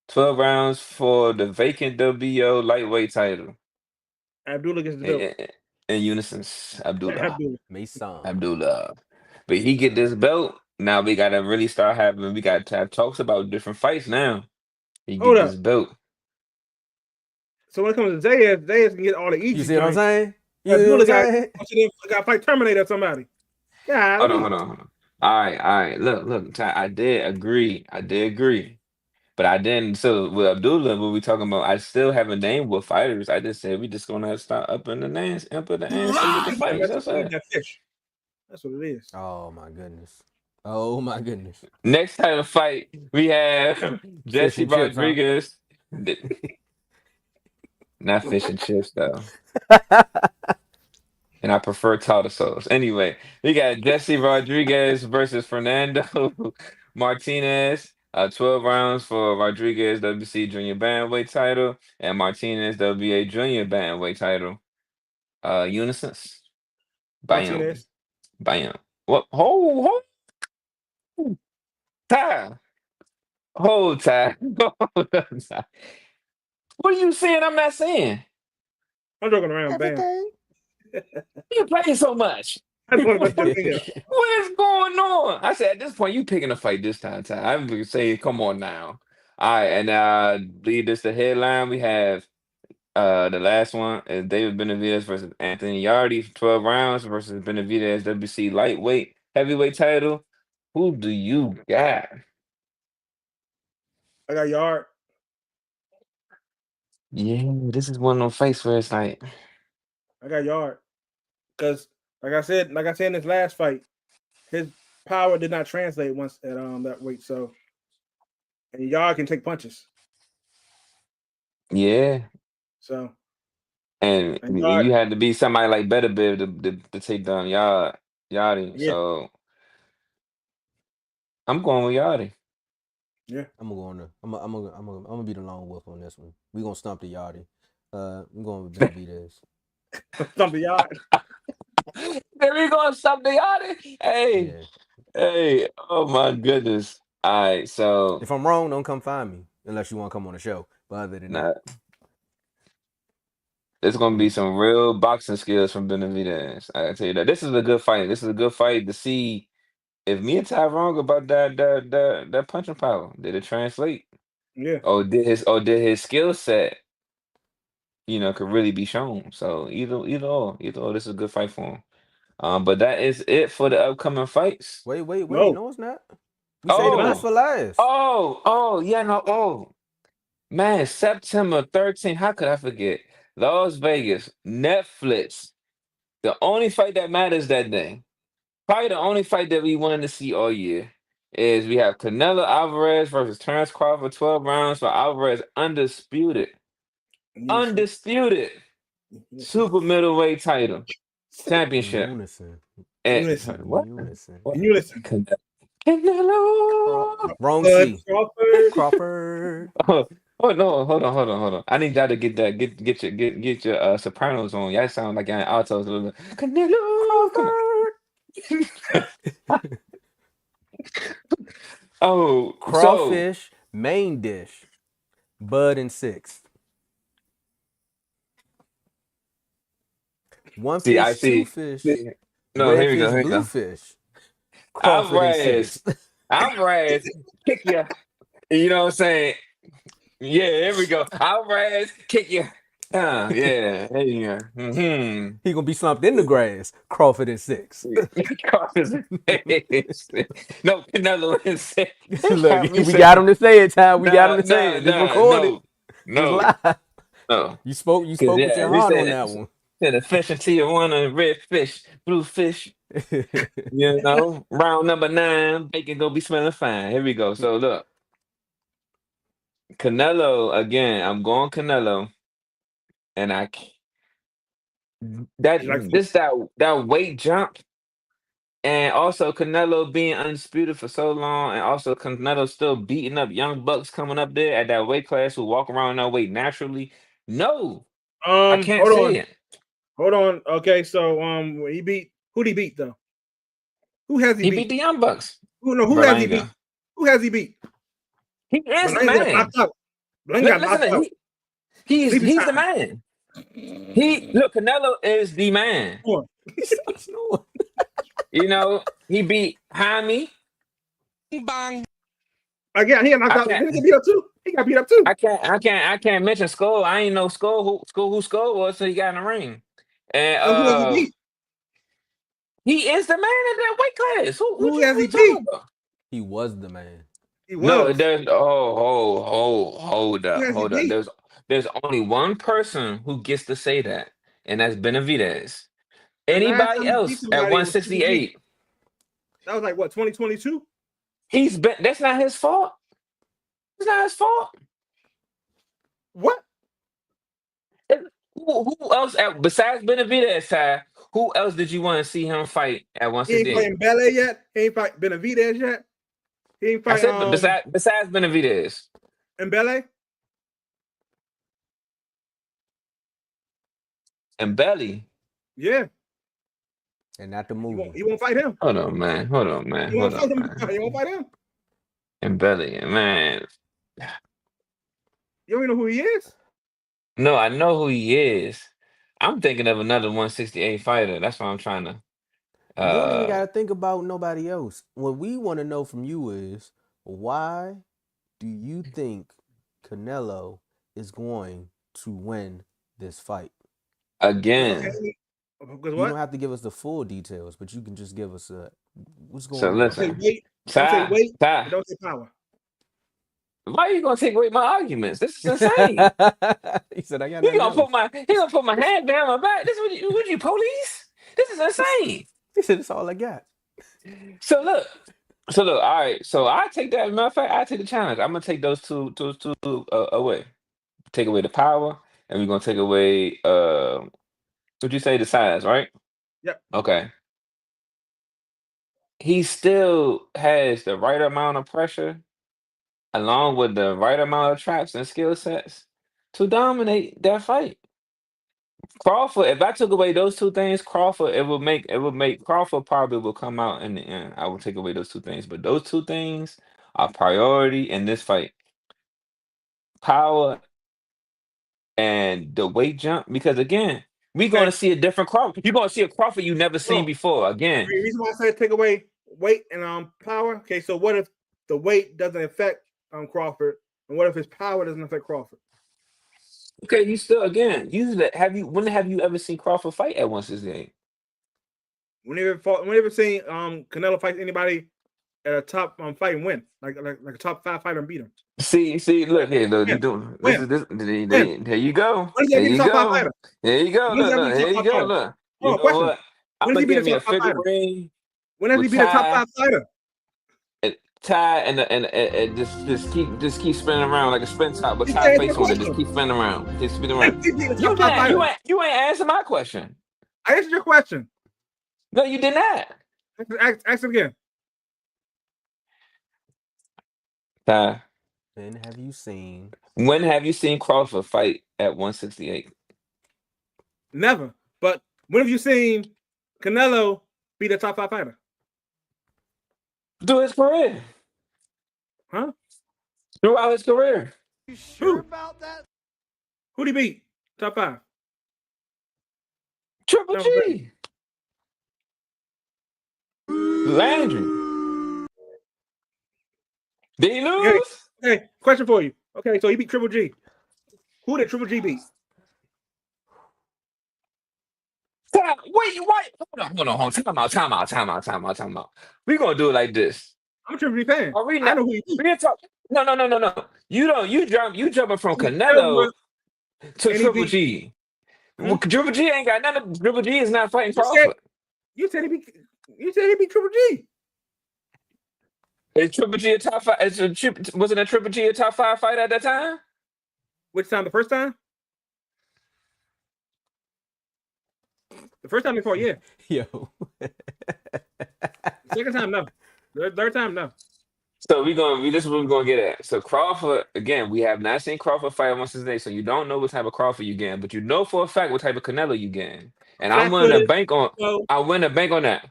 S3: 12 rounds for the vacant WBO lightweight title.
S4: Abdullah gets the belt.
S3: In unison, Abdullah.
S2: Mason.
S3: Abdullah. But he get this belt. Now we gotta really start having. We got to have talks about different fights now. He
S4: Hold
S3: get
S4: up.
S3: this belt.
S4: So when it comes to Zayas can get all the easy.
S2: You see what I'm saying?
S4: Abdullah got to fight Terminator or somebody. Yeah.
S3: Hold on. All right. Look. Ty, I did agree. But I didn't. So with Abdullah, what we talking about? I still haven't named what fighters. I just said we just gonna have to start up in the names, up in the ante with the fights. That's it.
S4: That fish. That's what it is.
S2: Oh my goodness.
S3: Next title fight, we have Jesse
S2: and chips, huh?
S3: Rodriguez. Not fish and chips though. And I prefer tartar sauce. Anyway, we got Jesse Rodriguez versus Fernando Martinez. 12 rounds for Rodriguez WC Junior Bantamweight title and Martinez WBA Junior Bantamweight title. Unisons. Bam. What? Hold. Ty. Hold, Ty. Hold up, Ty. What are you saying? I'm not saying.
S4: I'm joking around. Bam.
S3: You playing so much. What is going on? I said at this point, you picking a fight this time, Ty. I would say, come on now. All right, and lead this the headline. We have the last one is David Benavidez versus Anthony Yarde, 12 rounds versus Benavidez WC lightweight heavyweight title. Who do you got?
S4: I got Yard.
S3: Yeah, this is one of those fights where it's like
S4: I got Yard. Because like I said in this last fight, his power did not translate once at that weight. So and Yard can take punches.
S3: yeah.
S4: So
S3: and
S4: Yard,
S3: you had to be somebody like Beterbiev to take down Yarde.
S4: Yeah.
S3: So I'm going with Yarde.
S4: Yeah,
S2: I'm gonna be the lone wolf on this one. We gonna stump the Yarde. I'm going with Benavidez.
S4: stump the Yard.
S3: There we go, stump the Yarde. Hey, oh my goodness. All right, so
S2: if I'm wrong, don't come find me unless you want to come on the show. But other than that,
S3: there's gonna be some real boxing skills from Benavidez. I tell you that. This is a good fight. This is a good fight to see if me and Ty wrong about that punching power. Did it translate?
S4: Yeah.
S3: Or did his skill set, could really be shown. So either or, this is a good fight for him. But that is it for the upcoming fights.
S2: wait.
S4: No.
S2: No, it's not. We saved the best for last.
S3: Oh, yeah, no. Man, September 13th. How could I forget? Las Vegas, Netflix. The only fight that matters that day, probably the only fight that we wanted to see all year, is we have Canelo Alvarez versus Terence Crawford, 12 rounds for Alvarez, undisputed,
S4: Unison.
S3: undisputed
S4: Unison.
S3: super middleweight title
S2: In
S3: championship.
S2: unison.
S3: At,
S4: Unison.
S3: what?
S2: In unison.
S3: What?
S4: Unison.
S3: Canelo.
S2: Wrong
S4: Bud
S2: C.
S4: Crawford.
S2: Crawford.
S3: Oh no, hold on. I need y'all to get that get your sopranos on. Y'all sound like y'all in altos a little bit. Canelo, come
S2: Crawford.
S3: on. Oh, so
S2: Crawfish. Main dish. Bud and 6. One
S3: see, I
S2: fish, two
S3: see.
S2: fish.
S3: See. No,
S2: Red
S3: here we go,
S2: fish,
S3: here we
S2: blue
S3: go.
S2: fish. Crawford and
S3: Alvarez,
S2: 6.
S3: Alvarez, kick you. You know what I'm saying? Yeah, here we go. Alvarez, kick you. Yeah, there you go. Mm-hmm.
S2: He gonna be slumped in the grass. Crawford and 6.
S3: Crawford's face. No, Canelo is sick. They
S2: Look,
S3: got me
S2: we got
S3: saying,
S2: him to say it, Ty. We got him
S3: nah,
S2: to say
S3: nah,
S2: it. Just
S3: nah,
S2: record it.
S3: no,
S2: Just
S3: no,
S2: live.
S3: no.
S2: You
S3: Cause
S2: spoke with
S3: yeah,
S2: your
S3: we
S2: heart on that one.
S3: said the fish in Tijuana, red fish, blue fish. You know, round number 9, bacon gonna be smelling fine. Here we go. So look, Canelo again. I'm going Canelo, and that
S4: You like
S3: this that weight jump. And also Canelo being undisputed for so long, and also Canelo still beating up young bucks coming up there at that weight class who walk around that weight naturally. No, I can't
S4: hold
S3: see
S4: on.
S3: it.
S4: Hold on. Okay, so who did he beat though? Who has he
S3: He beat
S4: beat?
S3: the young bucks.
S4: Who has he beat?
S3: Berlanga.
S4: Who has he beat?
S3: He is the
S4: Blank got
S3: man.
S4: knocked out. Blank got
S3: Listen,
S4: knocked out. Sleepy
S3: he's the
S4: time.
S3: man. Look, Canelo is the man.
S4: Come on.
S2: He starts snoring.
S3: You know, he beat Jaime.
S4: Again, he got knocked
S3: I
S4: out.
S3: can't
S4: Didn't he get beat up too? He got beat up too.
S3: I can't mention Skull. I ain't know who Skull was till he got in the ring. And
S4: So who has he beat?
S3: he is the man in that weight class.
S4: Who has
S3: Who
S4: he
S3: you talking
S4: beat?
S3: about?
S2: He was the man.
S4: He
S3: No,
S4: was.
S3: there's hold
S4: Who has he
S3: up.
S4: beat?
S3: There's only one person who gets to say that, and that's Benavidez.
S4: The last
S3: Anybody
S4: time he beat
S3: else at
S4: somebody was
S3: 168,
S4: that was like what, 2022?
S3: that's not his fault. It's not his fault.
S4: What?
S3: It- who else besides Benavidez, Ty, who else did you want to see him fight at
S4: He ain't
S3: 168?
S4: fighting Ballet yet. He ain't fight Benavidez yet. He ain't
S3: I
S4: fight
S3: said besides Benavidez.
S4: Mbele.
S3: And Belly.
S4: Yeah.
S2: And not the
S4: He
S2: movie.
S4: won't fight him.
S3: Hold on, man.
S4: He won't fight him. He won't fight him.
S3: And Belly, man.
S4: You don't even know who he is?
S3: No, I know who he is. I'm thinking of another 168 fighter. That's why I'm trying to.
S2: You don't even
S3: Uh,
S2: gotta think about nobody else. What we want to know from you is why do you think Canelo is going to win this fight?
S3: again.
S4: Because
S2: You
S4: what?
S2: don't have to give us the full details, but you can just give us what's going
S3: So
S2: on.
S4: Don't say
S3: listen,
S4: weight. Don't say weight.
S3: Ty,
S4: And don't say power.
S3: why are you gonna take away my arguments? This is insane.
S2: He said, "I got nothing else."
S3: He gonna put my hand down my back. This is what you police? This is insane.
S2: He said, "That's all I got."
S3: So look. All right. So I take that. Matter of fact, I take the challenge. I'm gonna take those two away. Take away the power, and we're gonna take away what you say, the size, right?
S4: Yep.
S3: Okay. He still has the right amount of pressure, along with the right amount of traps and skill sets to dominate that fight. Crawford, if I took away those two things, Crawford, it would make Crawford probably will come out in the end. I will take away those two things, but those two things are priority in this fight: power and the weight jump. Because again, we're going
S4: Okay.
S3: to see a different Crawford. You're going to see a Crawford you never seen
S4: Hold on.
S3: before. Again,
S4: The reason why I said take away weight and power. Okay, so what if the weight doesn't affect Crawford, and what if his power doesn't affect Crawford?
S3: okay, you still again. When have you ever seen Crawford fight at 168?
S4: Whenever seen Canelo fight anybody at a top fight and win, like a top 5 fighter and beat him.
S3: See, look here, look, you
S4: Win.
S3: doing
S4: Win.
S3: this. There you go.
S4: When does
S3: There
S4: he beat
S3: you
S4: the top 5
S3: go.
S4: fighter?
S3: There you go.
S4: When does
S3: Look,
S4: he beat the
S3: here
S4: top
S3: you
S4: 5
S3: go.
S4: fighter?
S3: Look.
S4: Oh,
S3: You know
S4: question.
S3: what? I'm
S4: When does
S3: gonna
S4: he beat
S3: give
S4: the
S3: me a
S4: top 5 fighter?
S3: figurine
S4: When has he
S3: with
S4: beat the top
S3: Ty
S4: 5 fighter?
S3: and just keep spinning around like a spin top with
S4: He's
S3: Ty
S4: answering the
S3: face on it. Just
S4: question.
S3: keep spinning around. Keep spinning
S4: When
S3: around.
S4: has he beat the
S3: You
S4: top 5
S3: didn't.
S4: fighter?
S3: You ain't answer my question.
S4: I answered your question.
S3: No, you did not.
S4: Ask it again.
S3: Ty,
S2: When have you seen?
S3: when have you seen Crawford fight at 168?
S4: Never. But when have you seen Canelo beat a top 5 fighter?
S3: Through his career.
S4: Huh?
S3: Throughout his career.
S5: You sure
S4: Who?
S5: about that?
S4: Who'd he beat? Top 5.
S3: Triple
S4: That was great.
S3: G. Landry. Did he lose?
S4: Okay, question for you. Okay, so he beat Triple G. Who did Triple G beat?
S3: Wait. Hold on. Time out. We're gonna do it like this.
S4: I'm a Triple G fan.
S3: Are we
S4: I
S3: not?
S4: know who he beat.
S3: We're talking. No. You jumping from
S4: He
S3: Canelo to
S4: and he
S3: Triple
S4: beat.
S3: G.
S4: Hmm?
S3: Well, Triple G ain't got nothing. Triple G is not fighting
S4: You said,
S3: Crawford.
S4: you said he beat Triple G.
S3: Is Triple G a top five? Wasn't a Triple G a top 5 fighter at that time?
S4: Which time? The first time? The first time he fought, yeah.
S2: Yo.
S4: The second time, no. The third time, no.
S3: So this is what we're gonna get at. So Crawford, again, we have not seen Crawford fight once today, so you don't know what type of Crawford you getting, but you know for a fact what type of Canelo you getting. And I'm willing to bank on
S4: So,
S3: that.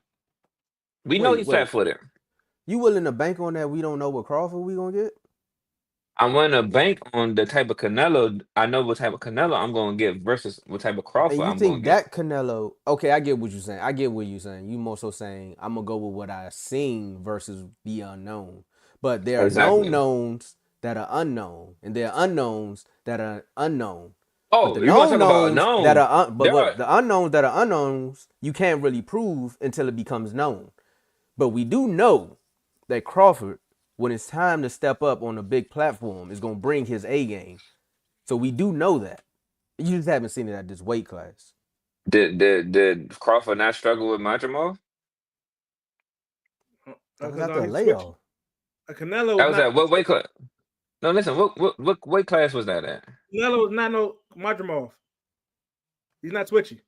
S3: We know he's flat-footed.
S2: You willing to bank on that? We don't know what Crawford we gonna get?
S3: I'm willing to bank on the type of Canelo. I know what type of Canelo I'm gonna get versus what type of Crawford
S2: And you
S3: I'm gonna
S2: think
S3: get.
S2: that Canelo? Okay, I get what you're saying. I get what you're saying. You more so saying I'm gonna go with what I seen versus the unknown. But there are
S3: Exactly.
S2: known knowns that are unknown, and there are unknowns that are unknown.
S3: Oh,
S2: But the
S3: you want to
S2: known
S3: talk about
S2: knowns that
S3: known?
S2: are but
S3: There
S2: look,
S3: are
S2: the unknowns that are unknowns, you can't really prove until it becomes known. But we do know that Crawford, when it's time to step up on a big platform, is gonna bring his A game. So we do know that. You just haven't seen it at this weight class.
S3: did Crawford not struggle with Majimov?
S2: That was after a
S4: he switched.
S2: layoff.
S4: Canelo
S3: That was
S4: not.
S3: at what weight class? No, listen. What weight class was that at?
S4: Canelo is not no Majimov. He's not switchy.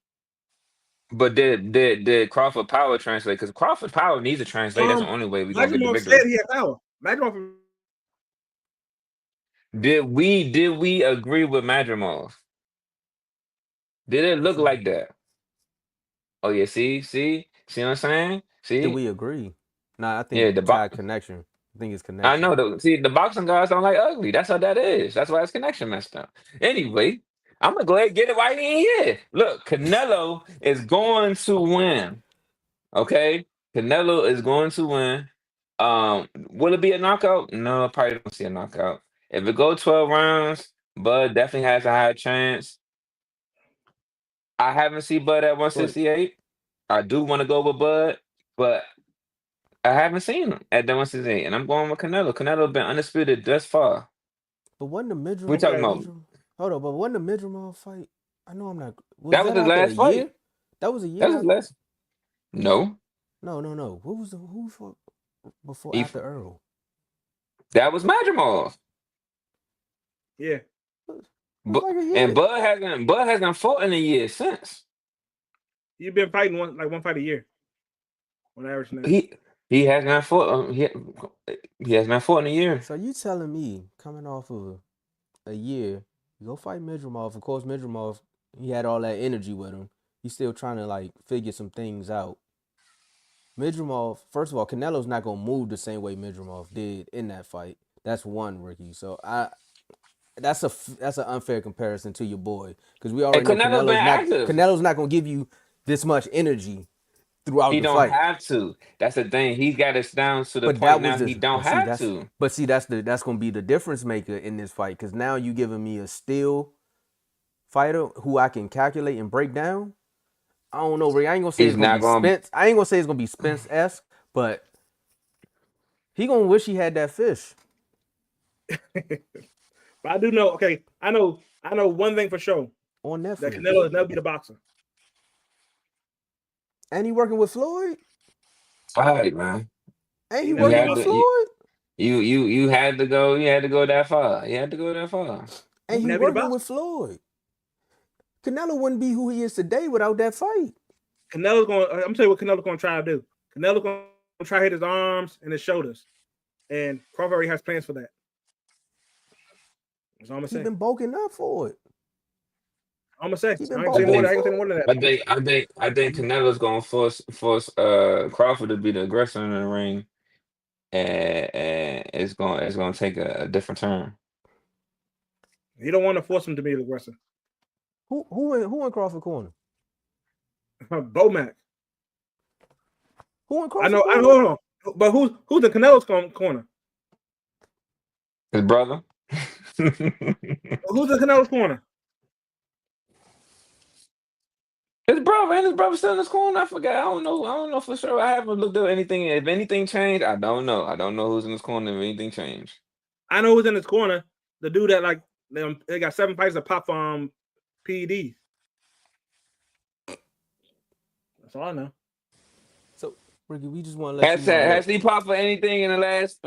S3: But did Crawford power translate? Because Crawford power needs to translate. That's the only way we're gonna get the
S4: Majimov
S3: victory.
S4: said he had power. Majimov.
S3: Did we agree with Majimov? Did it look like that? Oh yeah, see what I'm saying?
S2: Did
S3: See,
S2: we agree? Nah, I
S3: yeah,
S2: think Ty connection. I think it's
S3: I
S2: connection.
S3: know. The boxing guys don't like ugly. That's how that is. That's why his connection messed up. Anyway, I'm gonna go ahead and get it right in here. Look, Canelo is going to win. Okay, Canelo is going to win. Will it be a knockout? No, I probably don't see a knockout. If it go 12 rounds, Bud definitely has a high chance. I haven't seen Bud at
S2: But
S3: 168. I do want to go with Bud, but I haven't seen him at the 168, and I'm going with Canelo. Canelo been undisputed thus far.
S2: wasn't the
S3: We
S2: Midram
S3: talking about
S2: hold on, but wasn't the Midram fight? I know I'm not
S3: that was his
S2: after a
S3: last fight.
S2: year? That was a
S3: That
S2: year
S3: was his
S2: after?
S3: last. No,
S2: No. What was who fought before
S3: he,
S2: after Earl?
S3: that was Majimov.
S4: Yeah.
S2: It was
S3: But
S2: like a
S3: and
S2: year.
S3: Bud hasn't fought in a year since.
S4: You've been fighting one fight a year on average now.
S3: He has not fought. He has not fought in a year.
S2: So you telling me coming off of a year, you go fight Midramov. Of course, Midramov, he had all that energy with him. He's still trying to like figure some things out. Midramov, first of all, Canelo's not gonna move the same way Midramov did in that fight. That's one, Ricky. So that's an unfair comparison to your boy because we already
S3: And
S2: know
S3: Canelo been active.
S2: Canelo's not gonna give you this much energy throughout
S3: He
S2: the
S3: don't
S2: fight.
S3: have to. That's the thing. He got us down to the
S2: But
S3: point
S2: that
S3: now
S2: was
S3: he don't have to.
S2: But see, that's gonna be the difference maker in this fight because now you giving me a still fighter who I can calculate and break down. I don't know, Rick. I ain't gonna say
S3: He's
S2: it's gonna
S3: not
S2: be
S3: gonna.
S2: Spence. I ain't gonna say it's gonna be Spence-esque, but He gonna wish he had that fish.
S4: But I do know. Okay, I know one thing for sure.
S2: On Netflix.
S4: That Canelo has never beat a boxer.
S2: And he working with Floyd?
S3: Fight, man.
S2: And he
S4: You
S2: working
S4: had
S2: with
S3: to-
S2: Floyd?
S3: You had to go. You had to go that far. You had to go that far.
S2: And he
S4: never beat a
S2: working
S4: boxer.
S2: with Floyd. Canelo wouldn't be who he is today without that fight.
S4: Canelo's going. I'm telling you what Canelo's going to try to do. Canelo's going to try to hit his arms and his shoulders, and Crawford already has plans for that. That's all I'm gonna
S2: He
S4: say.
S2: been bulking up for it.
S4: I'm gonna say.
S2: He been
S4: I ain't saying more.
S2: bulking
S4: I ain't saying more than that.
S3: I think Canelo's gonna force Crawford to be the aggressor in the ring, and it's gonna take a different turn.
S4: You don't want to force him to be the aggressor.
S2: Who in Crawford corner?
S4: Bomac.
S2: Who in Crawford
S4: I know.
S2: corner?
S4: Hold on. But who's the Canelo's corner?
S3: His brother.
S4: Who's the Canelo's corner?
S3: His brother still in his corner. I forgot. I don't know for sure. I haven't looked up anything. If anything changed, I don't know. I don't know who's in his corner. If anything changed,
S4: I know who's in his corner. The dude that like they got 7 fights that pop PEDs. That's all I know.
S2: So Ricky, we just want to let
S3: has
S2: you know.
S3: has he popped for anything in the last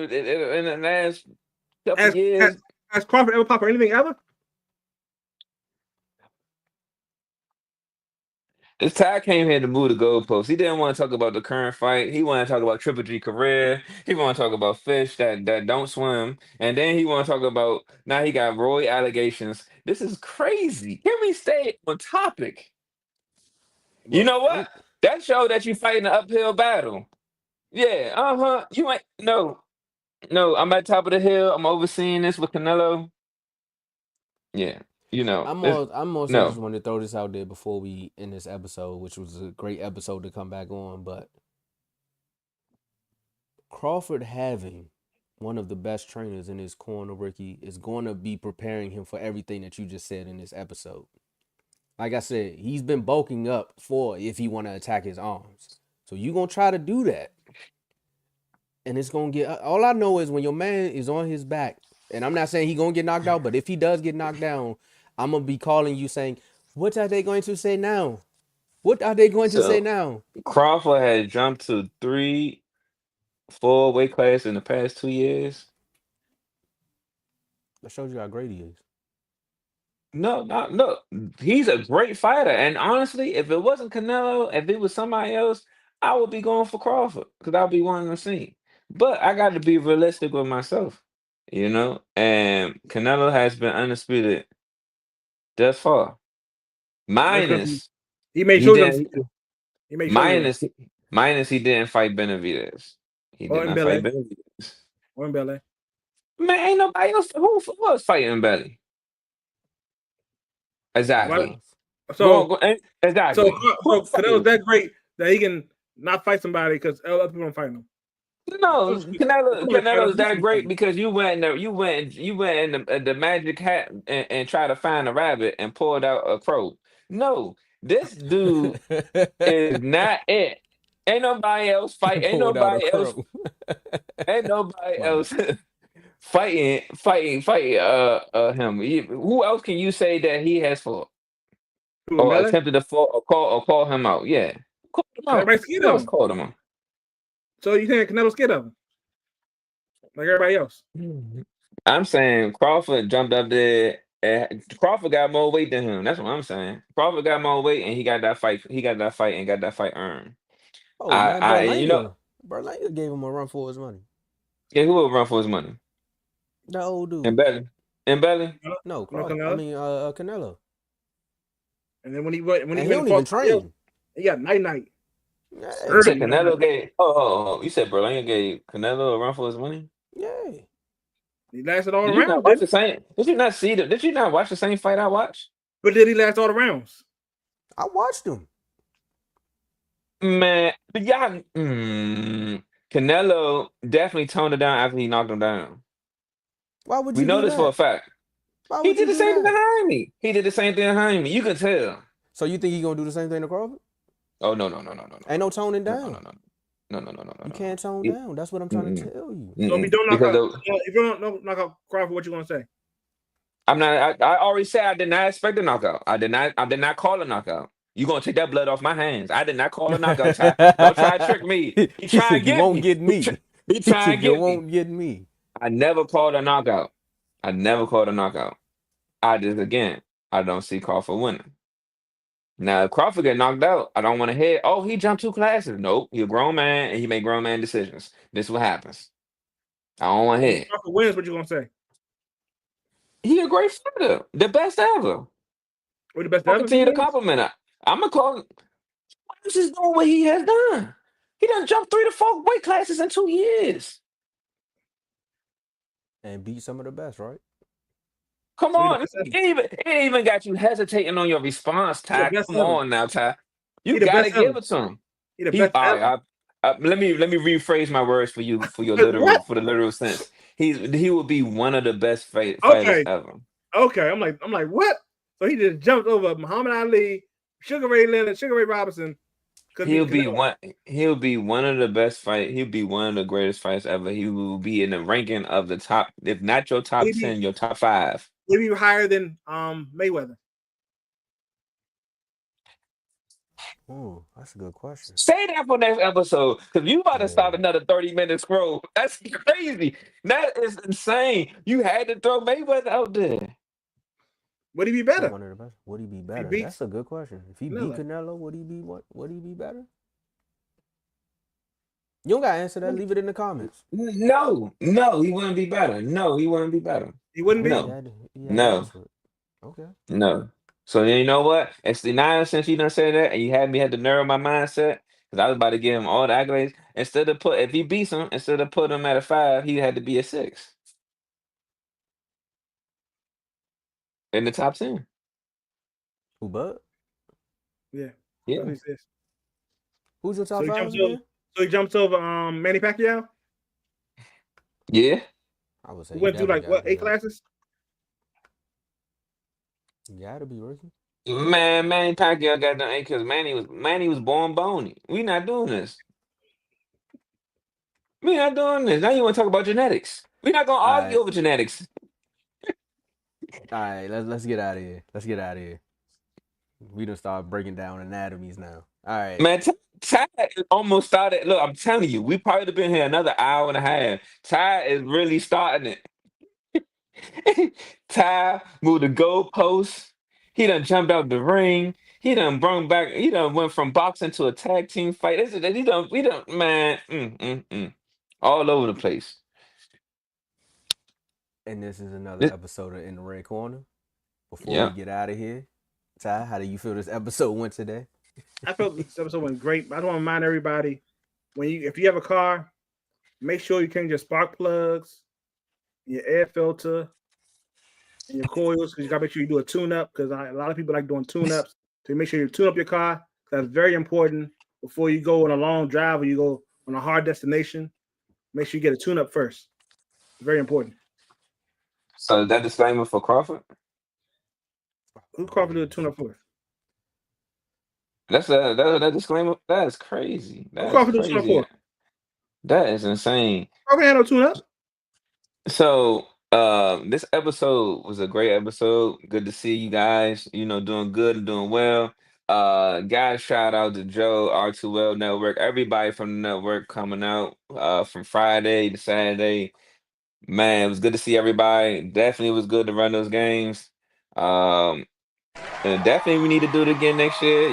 S3: couple years?
S4: Has Crawford ever popped for anything ever?
S3: This Ty came here to move the goalposts. He didn't want to talk about the current fight. He wanted to talk about Triple G career. He want to talk about fish that don't swim. And then he want to talk about now he got Roy allegations. This is crazy. Can we stay on topic? You know what? That showed that you fighting an uphill battle. Yeah, You ain't no. I'm at top of the hill. I'm overseeing this with Canelo. Yeah,
S2: I'm also
S3: no.
S2: just want to throw this out there before we end this episode, which was a great episode to come back on. But Crawford having one of the best trainers in his corner, Ricky, is going to be preparing him for everything that you just said in this episode. Like I said, he's been bulking up for if he want to attack his arms. So you going to try to do that. And it's going to get... All I know is when your man is on his back, and I'm not saying he going to get knocked out, but if he does get knocked down, I'm going to be calling you saying, what are they going to say now? What are they going to say now?
S3: Crawford had jumped to 3-4 weight class in the past 2 years.
S2: That shows you how great he is.
S3: No. He's a great fighter. And honestly, if it wasn't Canelo, if it was somebody else, I would be going for Crawford because I'll be wanting to see. But I got to be realistic with myself, And Canelo has been undisputed thus far. Minus
S4: he made sure he made sure
S3: minus he didn't fight Benavidez. He did not fight Benavidez.
S4: Or in Belly.
S3: Man, ain't nobody else who was fighting Belly. Exactly. Exactly.
S4: So Canelo's that great that he can not fight somebody because other people don't fight him.
S3: No, Canelo's that great because you went in the magic hat and tried to find a rabbit and pulled out a crow. No, this dude is not it. Ain't nobody else fight. Ain't nobody else. Ain't nobody else fighting him. Who else can you say that he has fought or attempted to fall or call him out? Yeah, call him out.
S4: Everybody's scared of him.
S3: Called him out.
S4: So you think Canelo's scared of him? Like everybody else.
S3: I'm saying Crawford jumped up there. Crawford got more weight than him. That's what I'm saying. Crawford got more weight, and he got that fight. He got that fight and got that fight earned.
S2: Oh man, Berlanga gave him a run for his money.
S3: Yeah, who will run for his money?
S2: That old dude.
S3: And Belly?
S2: No, Canelo.
S4: And then when he
S2: don't even train.
S4: He got night.
S3: Yeah, you said Canelo gave. You said Berlanga gave Canelo a run for his money?
S2: Yeah.
S4: He lasted all
S3: Did
S4: the
S3: you not
S4: rounds.
S3: watch the same? Did you not see Did you not watch the same fight I watched?
S4: But did he last all the rounds?
S2: I watched him.
S3: Man, Canelo definitely toned it down after he knocked him down.
S2: Why would you?
S3: We know this for a fact. He did the same thing behind me. He did the same thing behind me. You can tell.
S2: So you think he's gonna do the same thing to Crawford?
S3: Oh no.
S2: Ain't no toning down. You can't tone
S3: It-
S2: down. That's what I'm trying to tell you.
S4: So if you don't knock out, if you don't knock out Crawford, what you gonna say?
S3: I'm not. I already said I did not expect a knockout. I did not. I did not call a knockout. You gonna take that blood off my hands? I did not call a knockout. Don't try to trick me. He
S2: He
S3: try to
S2: said you
S3: get
S2: won't
S3: me.
S2: get me.
S3: He
S2: He
S3: try to
S2: said you
S3: get me.
S2: won't get me.
S3: I never called a knockout. I never called a knockout. I just again, I don't see Crawford winning. Now, if Crawford get knocked out, I don't want to hear, oh, he jumped 2 classes. Nope, he a grown man and he make grown man decisions. This is what happens. I don't want to
S4: If
S3: hear.
S4: Crawford wins, what you gonna say?
S3: He a great fighter, the best ever.
S4: We're the best
S3: I'll
S4: ever.
S3: continue to compliment him. I'm gonna call him. Why is he doing what he has done? He done jumped 3 to 4 weight classes in 2 years.
S2: And beat some of the best, right?
S3: Come
S4: So he the
S3: on,
S4: best ever.
S3: it even got you hesitating on your response,
S4: He the
S3: Ty.
S4: best
S3: Come
S4: ever.
S3: on now, Ty.
S4: He
S3: You
S4: the
S3: gotta
S4: best ever.
S3: give it to him.
S4: He the
S3: He
S4: best
S3: all
S4: ever.
S3: right. Let me rephrase my words for you for your
S4: What?
S3: the literal sense. He will be one of the best fighters
S4: Okay.
S3: ever.
S4: Okay. I'm like, what? So he just jumped over Muhammad Ali, Sugar Ray Leonard, Sugar Ray Robinson.
S3: He'll be
S4: Canelo.
S3: one. He'll be one of the best fight. He'll be one of the greatest fights ever. He will be in the ranking of the top, if not your top
S4: Maybe
S3: 10, your top 5.
S4: maybe higher than Mayweather.
S2: Oh, that's a good question.
S3: Say that for next episode, because you about to start
S2: Yeah.
S3: another 30-minute scroll. That's crazy. That is insane. You had to throw Mayweather out there.
S4: Would he be
S2: So
S4: better?
S2: one of the best. Would he be
S4: He
S2: better?
S4: beats
S2: That's a good question. If he beat Canelo, would he be what? Would he be better? You don't gotta answer that. Leave it in the comments.
S3: No, he wouldn't be better. No, he wouldn't be better.
S4: He wouldn't
S2: Okay,
S4: be.
S3: No,
S2: you had to
S3: no,
S2: answer it. Okay.
S3: no. So then you know what? It's the now since you done said that, and you had to narrow my mindset because I was about to give him all the accolades. Instead of if he beats him, instead of putting him at a 5, he had to be a 6 in the top 10.
S2: Who Bud?
S4: Yeah. That's
S3: Yeah,
S4: what he says.
S2: Who's your
S4: So
S2: top
S4: he
S2: 5
S4: jumps over.
S2: again?
S4: So he jumps over Manny Pacquiao.
S3: yeah.
S2: I would say
S4: He
S2: he
S4: went through
S2: definitely
S4: like
S2: gotta be
S4: 8
S2: up.
S4: classes.
S2: He gotta be Ricky.
S3: Man, Manny Pacquiao got done because Manny was born bony. We not doing this. We not doing this. Now you want to talk about genetics? We not gonna
S2: All
S3: argue
S2: right,
S3: over genetics.
S2: all right. Let's get out of here. Let's get out of here. We done start breaking down anatomies now. All right.
S3: Man, Ty almost started. Look, I'm telling you, we probably been here another hour and a half. Ty is really starting it. Ty moved the goalposts. He done jumped out the ring. He done brung back. He done went from boxing to a tag team fight. We done, man, all over the place.
S2: And this is another
S3: This,
S2: episode of In the Red Corner. Before we
S3: yeah.
S2: get out of here, Ty, how do you feel this episode went today?
S4: I felt this episode went great. I don't want to remind everybody if you have a car, make sure you change your spark plugs, your air filter, and your coils because you gotta make sure you do a tune-up because a lot of people like doing tune-ups. So make sure you tune up your car. That's very important before you go on a long drive or you go on a hard destination. Make sure you get a tune-up first. It's very important.
S3: So that disclaimer for Crawford.
S4: Who Crawford do a tune-up for?
S3: That disclaimer. That is crazy.
S4: Who
S3: That is
S4: Crawford do a tune-up
S3: crazy.
S4: for?
S3: That is insane.
S4: Crawford had no tune-up.
S3: So, this episode was a great episode. Good to see you guys, doing good and doing well. Guys, shout out to Joe, R2L Network, everybody from the network coming out, from Friday to Saturday. Man, it was good to see everybody. Definitely was good to run those games. Um, and definitely we need to do it again next year.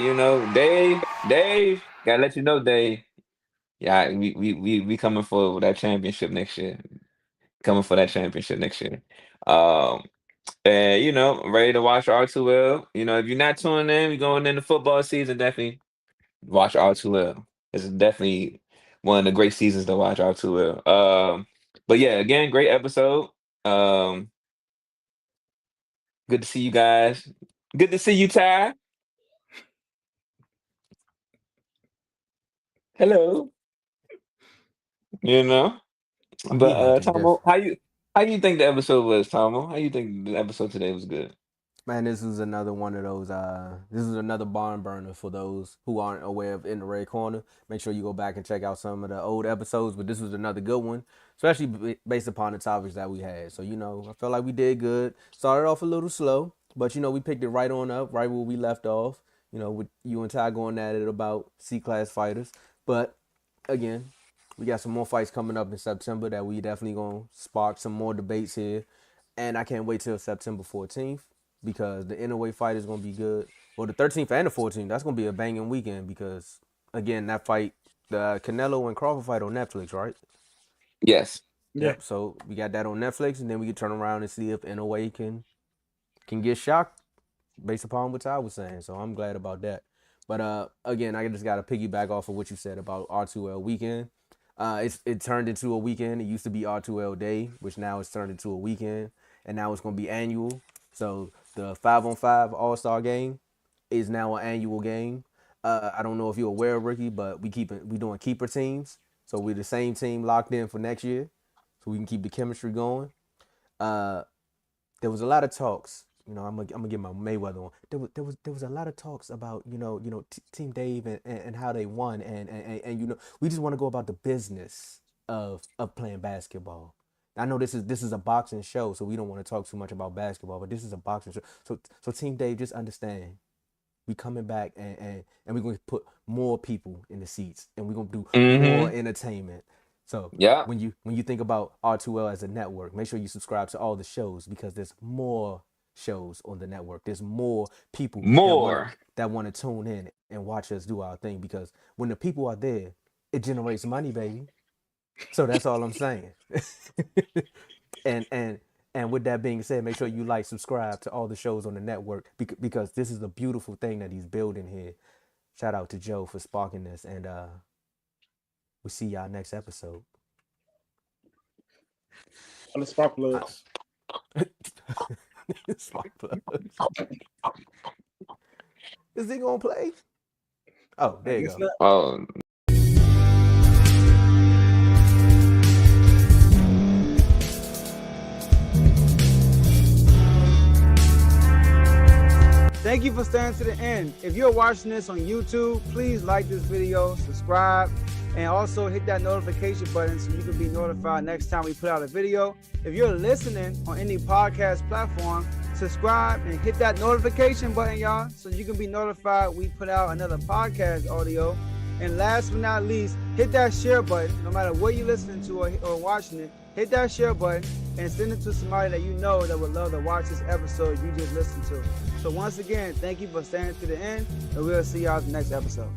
S3: Dave, gotta let you know, Dave. Yeah, we coming for that championship next year. Coming for that championship next year. Um, and ready to watch R2L. If you're not tuning in, we're going into football season, definitely watch R2L. It's definitely one of the great seasons to watch R2L. But yeah, again, great episode. Um, good to see you guys. Good to see you, Ty. Hello. You know,
S2: He
S3: but
S2: acting
S3: Tomo,
S2: different.
S3: how you think the episode was, Tomo? How you think the episode today was good?
S2: Man, this is another one of those. This is another barn burner for those who aren't aware of In the Red Corner. Make sure you go back and check out some of the old episodes. But this was another good one, especially based upon the topics that we had. So I felt like we did good. Started off a little slow, but we picked it right on up, right where we left off. With you and Ty going at it about C-class fighters. But again, we got some more fights coming up in September that we definitely gonna spark some more debates here, and I can't wait till September 14th. Because the innerweight fight is going to be good. Well, the 13th and the 14th, that's going to be a banging weekend because, again, that fight, the Canelo and Crawford fight on Netflix, right?
S3: Yes.
S4: Yeah.
S2: Yep. So we got that on Netflix, and then we can turn around and see if innerweight can get shocked based upon what I was saying. So I'm glad about that. But, again, I just got to piggyback off of what you said about R2L weekend. It turned into a weekend. It used to be R2L day, which now it's turned into a weekend, and now it's going to be annual. So the 5-on-5 All-Star game is now an annual game. I don't know if you're aware, Ricky, but we doing keeper teams. So we're the same team locked in for next year, so we can keep the chemistry going. There was a lot of talks. I'm gonna get my Mayweather on. There was a lot of talks about Team Dave and how they won and we just want to go about the business of playing basketball. I know this is a boxing show, so we don't want to talk too much about basketball, but this is a boxing show. So Team Dave, just understand, we coming back and we're going to put more people in the seats, and we're going to do more entertainment. So when you think about R2L as a network, make sure you subscribe to all the shows because there's more shows on the network. There's more people that want to tune in and watch us do our thing because when the people are there, it generates money, baby. So that's all I'm saying. and with that being said, make sure you subscribe to all the shows on the network because this is a beautiful thing that he's building here. Shout out to Joe for sparking this, and we'll see y'all next episode.
S4: On the spark plugs.
S2: Spark plugs. Is he gonna play? Oh, there you go.
S3: Oh.
S5: Thank you for staying to the end. If you're watching this on YouTube, please like this video, subscribe, and also hit that notification button so you can be notified next time we put out a video. If you're listening on any podcast platform, subscribe and hit that notification button, y'all, so you can be notified we put out another podcast audio. And last but not least, hit that share button. No matter what you're listening to or watching it, hit that share button and send it to somebody that you know that would love to watch this episode you just listened to. So once again, thank you for staying to the end, and we'll see y'all in the next episode.